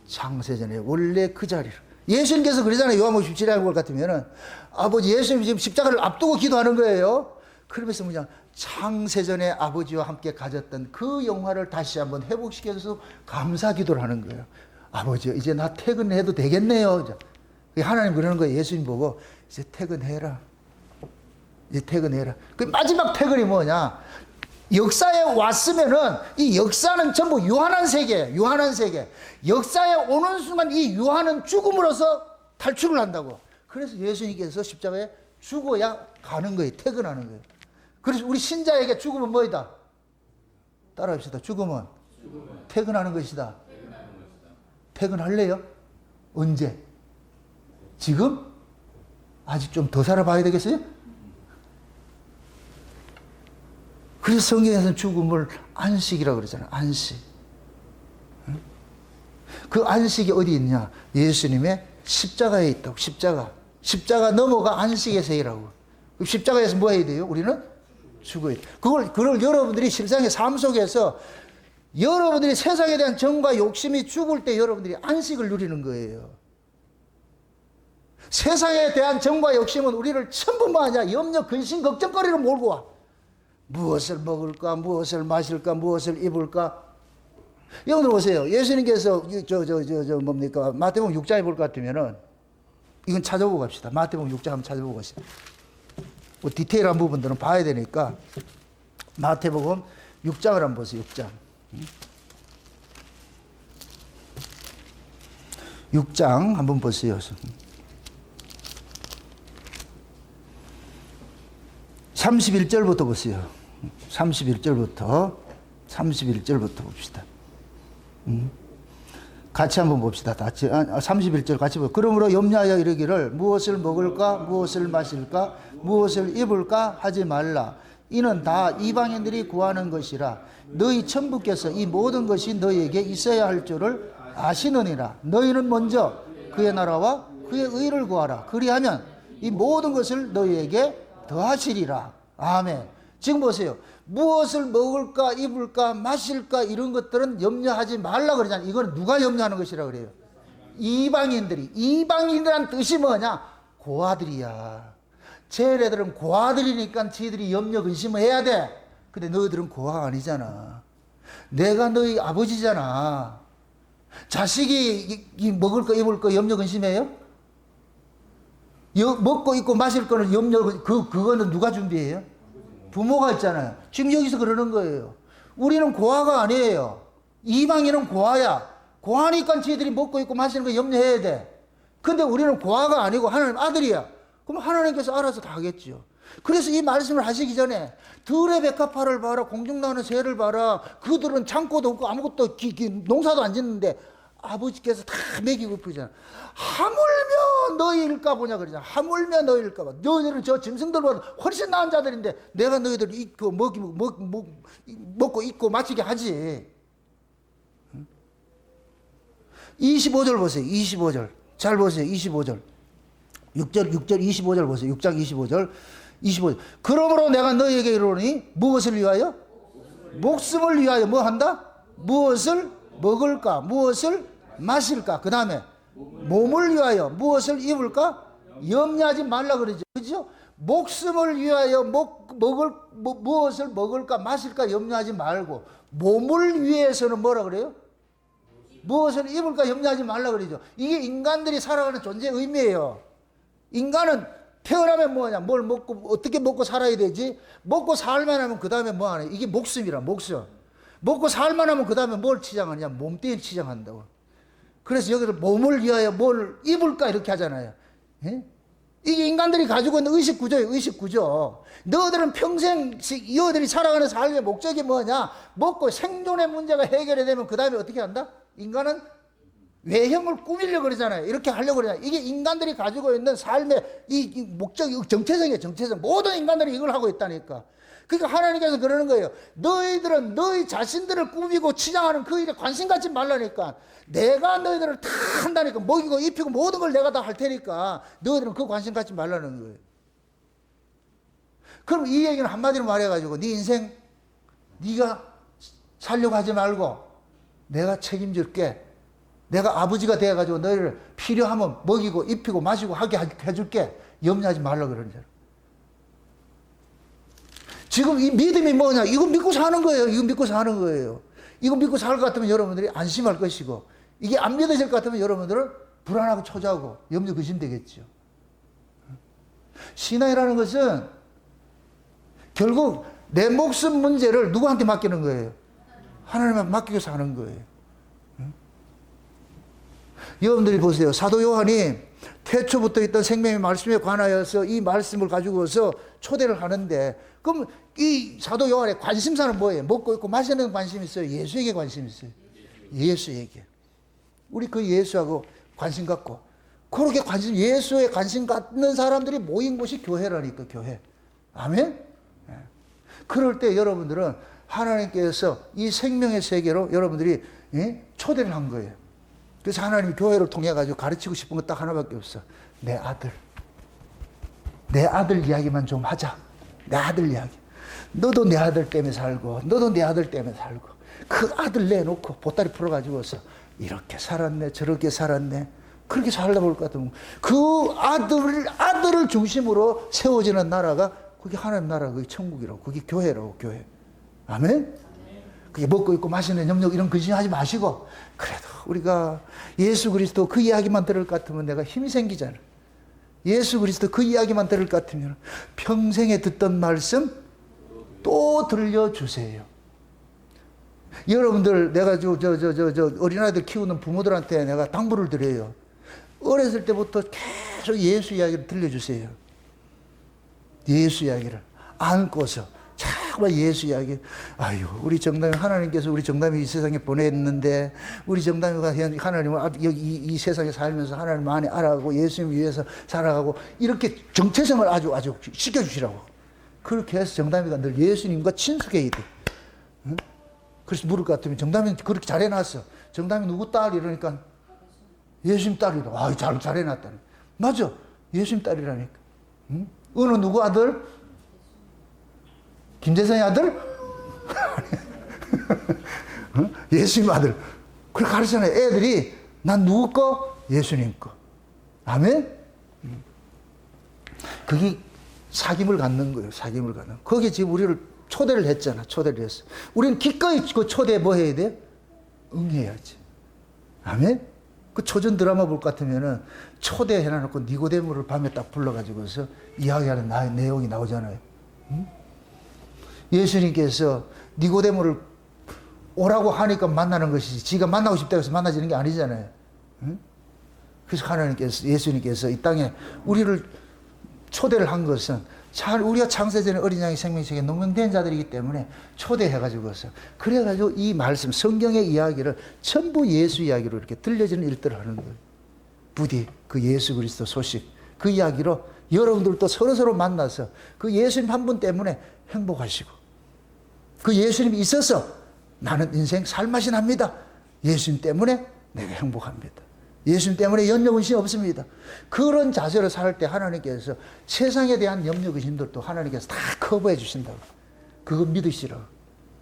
창세전에 원래 그 자리로. 예수님께서 그러잖아요. 요한복음 17장에 볼 것 같으면은 아버지 예수님 지금 십자가를 앞두고 기도하는 거예요. 그러면서 뭐냐 창세전에 아버지와 함께 가졌던 그 영화를 다시 한번 회복시켜서 감사 기도를 하는 거예요. 아버지 이제 나 퇴근해도 되겠네요. 하나님 그러는 거예요. 예수님 보고 이제 퇴근해라. 이제 퇴근해라. 그 마지막 퇴근이 뭐냐? 역사에 왔으면은 이 역사는 전부 유한한 세계예요. 유한한 세계. 역사에 오는 순간 이 유한은 죽음으로써 탈출을 한다고. 그래서 예수님께서 십자가에 죽어야 가는 거예요. 퇴근하는 거예요. 그래서 우리 신자에게 죽음은 뭐이다? 따라합시다. 죽음은 퇴근하는 것이다. 퇴근할래요? 언제? 지금? 아직 좀 더 살아봐야 되겠어요? 그래서 성경에서는 죽음을 안식이라고 그러잖아요. 안식. 그 안식이 어디 있냐? 예수님의 십자가에 있다고. 십자가 넘어가 안식의 세이라고. 십자가에서 뭐 해야 돼요? 우리는 죽어야 돼요. 그걸 여러분들이 실상의 삶 속에서 여러분들이 세상에 대한 정과 욕심이 죽을 때 여러분들이 안식을 누리는 거예요. 세상에 대한 정과 욕심은 우리를 전부 뭐하냐? 염려, 근심, 걱정거리로 몰고 와. 무엇을 먹을까? 무엇을 마실까? 무엇을 입을까? 여러분들 보세요. 예수님께서 뭡니까? 마태복음 6장에 볼 것 같으면은 이건 찾아보고 갑시다. 마태복음 6장 한번 찾아보고 갑시다. 뭐 디테일한 부분들은 봐야 되니까 마태복음 6장을 한번 보세요. 6장 한번 보세요. 31절부터 보세요. 31절부터 봅시다. 같이 한번 봅시다. 31절 같이 봅시다. 그러므로 염려하여 이르기를 무엇을 먹을까 무엇을 마실까 무엇을 입을까 하지 말라. 이는 다 이방인들이 구하는 것이라. 너희 천부께서 이 모든 것이 너희에게 있어야 할 줄을 아시느니라. 너희는 먼저 그의 나라와 그의 의를 구하라. 그리하면 이 모든 것을 너희에게 더하시리라. 아멘. 지금 보세요. 무엇을 먹을까, 입을까, 마실까 이런 것들은 염려하지 말라 그러잖아요. 이건 누가 염려하는 것이라 그래요? 이방인들이. 이방인이란 뜻이 뭐냐? 고아들이야. 쟤네들은 고아들이니까 지들이 염려 근심을 해야 돼. 근데 너희들은 고아가 아니잖아. 내가 너희 아버지잖아. 자식이 먹을 거 입을 거 염려 근심해요? 먹고 입고 마실 거는 염려 그거는 누가 준비해요? 부모가 있잖아요. 지금 여기서 그러는 거예요. 우리는 고아가 아니에요. 이방인은 고아야. 고아니까 지들이 먹고 입고 마시는 거 염려해야 돼. 근데 우리는 고아가 아니고 하나님 아들이야. 그럼 하나님께서 알아서 다 하겠죠. 그래서 이 말씀을 하시기 전에 들의 백합화를 봐라, 공중 나오는 새를 봐라. 그들은 창고도 없고 아무것도 농사도 안 짓는데 아버지께서 다 먹이고 입히잖아. 하물며 너희일까 보냐 그러잖아. 하물며 너희일까 봐. 너희들은 저 짐승들보다 훨씬 나은 자들인데 내가 너희들을 먹고 입고 마치게 하지. 25절 보세요. 25절. 잘 보세요. 25절. 6절 25절 보세요. 6장 25절. 25절. 그러므로 내가 너희에게 이르노니 무엇을 위하여? 목숨을 위하여 뭐 한다? 무엇을 먹을까? 무엇을 마실까? 그 다음에 몸을 위하여 무엇을 입을까? 염려하지 말라 그러죠. 그죠? 목숨을 위하여 무엇을 먹을까? 마실까? 염려하지 말고 몸을 위해서는 뭐라 그래요? 무엇을 입을까? 염려하지 말라 그러죠. 이게 인간들이 살아가는 존재의 의미예요. 인간은 태어나면 뭐냐? 뭘 먹고 어떻게 먹고 살아야 되지? 먹고 살만 하면 그 다음에 뭐 하냐? 이게 목숨이라 목숨. 먹고 살만 하면 그 다음에 뭘 치장하냐? 몸뚱이 치장한다고. 그래서 여기서 몸을 위하여 뭘 입을까 이렇게 하잖아요. 예? 이게 인간들이 가지고 있는 의식구조예요. 의식구조. 너희들은 평생 너희들이 살아가는 삶의 목적이 뭐냐? 먹고 생존의 문제가 해결이 되면 그 다음에 어떻게 한다? 인간은 외형을 꾸미려고 그러잖아요. 이렇게 하려고 그러잖아요. 이게 인간들이 가지고 있는 삶의 이 목적이 정체성이에요. 정체성. 모든 인간들이 이걸 하고 있다니까. 그러니까 하나님께서 그러는 거예요. 너희들은 너희 자신들을 꾸미고 치장하는 그 일에 관심 갖지 말라니까. 내가 너희들을 다 한다니까. 먹이고 입히고 모든 걸 내가 다 할 테니까 너희들은 그 관심 갖지 말라는 거예요. 그럼 이 얘기는 한마디로 말해가지고 네 인생 네가 살려고 하지 말고 내가 책임질게. 내가 아버지가 돼가지고 너희를 필요하면 먹이고 입히고 마시고 하게 해줄게. 염려하지 말라 그러는 거예요. 지금 이 믿음이 뭐냐? 이거 믿고 사는 거예요. 이거 믿고 사는 거예요. 이거 믿고 살 것 같으면 여러분들이 안심할 것이고, 이게 안 믿어질 것 같으면 여러분들은 불안하고 초조하고 염려 근심되겠죠. 신앙이라는 것은 결국 내 목숨 문제를 누구한테 맡기는 거예요? 하나님한테 맡기고 사는 거예요. 여러분들이 보세요. 사도 요한이 태초부터 있던 생명의 말씀에 관하여서 이 말씀을 가지고서 초대를 하는데, 그럼 이 사도 요한의 관심사는 뭐예요? 먹고 있고 마시는 관심이 있어요? 예수에게 관심이 있어요? 예수에게. 우리 그 예수하고 관심 갖고, 그렇게 예수에 관심 갖는 사람들이 모인 곳이 교회라니까, 교회. 아멘? 그럴 때 여러분들은 하나님께서 이 생명의 세계로 여러분들이 초대를 한 거예요. 그래서 하나님이 교회를 통해 가지고 가르치고 싶은 거 딱 하나밖에 없어. 내 아들. 내 아들 이야기만 좀 하자. 내 아들 이야기. 너도 내 아들 때문에 살고, 너도 내 아들 때문에 살고, 그 아들 내놓고 보따리 풀어가지고서 이렇게 살았네, 저렇게 살았네. 그렇게 살다 볼 것 같으면 그 아들을 중심으로 세워지는 나라가 그게 하나님 나라, 그게 천국이라고. 그게 교회라고, 교회. 아멘? 그게 먹고 있고 마시는 염려 이런 근심하지 마시고, 그래도 우리가 예수 그리스도 그 이야기만 들을 것 같으면 내가 힘이 생기잖아. 예수 그리스도 그 이야기만 들을 것 같으면 평생에 듣던 말씀 또 들려주세요. 여러분들, 내가 어린아이들 키우는 부모들한테 내가 당부를 드려요. 어렸을 때부터 계속 예수 이야기를 들려주세요. 예수 이야기를 안고서 자꾸 예수 이야기. 아유, 우리 정담이, 하나님께서 우리 정담이 이 세상에 보냈는데, 우리 정담이가 하나님을 이 세상에 살면서 하나님 많이 알아가고 예수님 위해서 살아가고, 이렇게 정체성을 아주 시켜주시라고. 그렇게 해서 정담이가 늘 예수님과 친숙해야 돼. 응? 그래서 물을 것 같으면 정담이 그렇게 잘해놨어. 정담이 누구 딸 이러니까 예수님 딸이다. 와, 잘해놨다니. 맞아. 예수님 딸이라니까. 응? 어느 누구 아들? 김대성의 아들? 응? 예수님 아들. 그렇게 가르치잖아요. 애들이 난 누구 거? 예수님 거. 아멘? 그게 사귐을 갖는 거예요. 사귐을 갖는. 거기에 지금 우리를 초대를 했잖아. 초대를 했어. 우리는 기꺼이 그 초대에 뭐 해야 돼? 응해야지. 아멘? 그 초전 드라마 볼 것 같으면은 초대해놔놓고 니고데모를 밤에 딱 불러가지고서 이야기하는 내용이 나오잖아요. 응? 예수님께서 니고데모를 오라고 하니까 만나는 것이지 지가 만나고 싶다고 해서 만나지는 게 아니잖아요. 응? 그래서 하나님께서, 예수님께서 이 땅에 우리를 초대를 한 것은 우리가 창세전에 어린 양의 생명책에 농명된 자들이기 때문에 초대해가지고서 그래가지고 이 말씀 성경의 이야기를 전부 예수 이야기로 이렇게 들려지는 일들을 하는 거예요. 부디 그 예수 그리스도 소식 그 이야기로 여러분들도 서로 만나서 그 예수님 한 분 때문에 행복하시고 그 예수님이 있어서 나는 인생 살맛이 납니다. 예수님 때문에 내가 행복합니다. 예수님 때문에 염려 근심이 없습니다. 그런 자세로 살 때 하나님께서 세상에 대한 염려 근심들도 하나님께서 다 커버해 주신다고. 그거 믿으시라.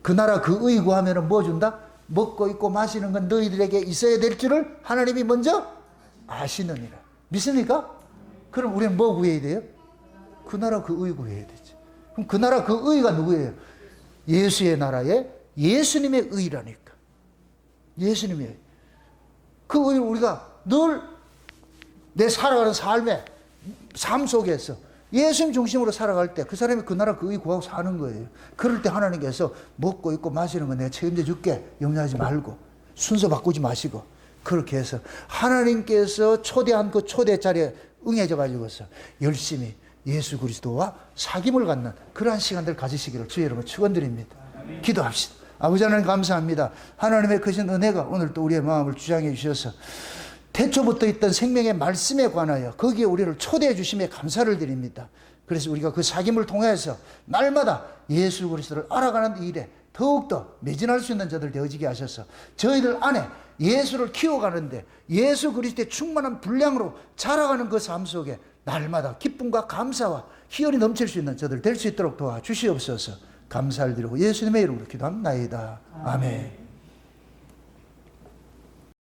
그 나라 그 의 구하면 뭐 준다? 먹고 입고 마시는 건 너희들에게 있어야 될 줄을 하나님이 먼저 아시느니라. 믿습니까? 그럼 우리는 뭐 구해야 돼요? 그 나라 그 의 구해야 되지. 그럼 그 나라 그 의가 누구예요? 예수의 나라에 예수님의 의라니까. 예수님의 의. 그 의를 우리가 늘 내 살아가는 삶 속에서 예수님 중심으로 살아갈 때 그 사람이 그 나라 그 의 구하고 사는 거예요. 그럴 때 하나님께서 먹고 입고 마시는 건 내가 책임져 줄게. 염려하지 말고 순서 바꾸지 마시고 그렇게 해서 하나님께서 초대한 그 초대 자리에 응해져 가지고서 열심히 예수 그리스도와 사귐을 갖는 그러한 시간들 가지시기를 주의 이름으로 축원드립니다. 기도합시다. 아버지 하나님 감사합니다. 하나님의 크신 은혜가 오늘 또 우리의 마음을 주장해 주셔서 태초부터 있던 생명의 말씀에 관하여 거기에 우리를 초대해 주심에 감사를 드립니다. 그래서 우리가 그 사귐을 통해서 날마다 예수 그리스도를 알아가는 일에 더욱더 매진할 수 있는 자들 되어지게 하셔서 저희들 안에 예수를 키워가는데 예수 그리스도의 충만한 분량으로 자라가는 그 삶 속에 날마다 기쁨과 감사와 희열이 넘칠 수 있는 저들 될 수 있도록 도와주시옵소서. 감사를 드리고 예수님의 이름으로 기도합나이다. 아멘.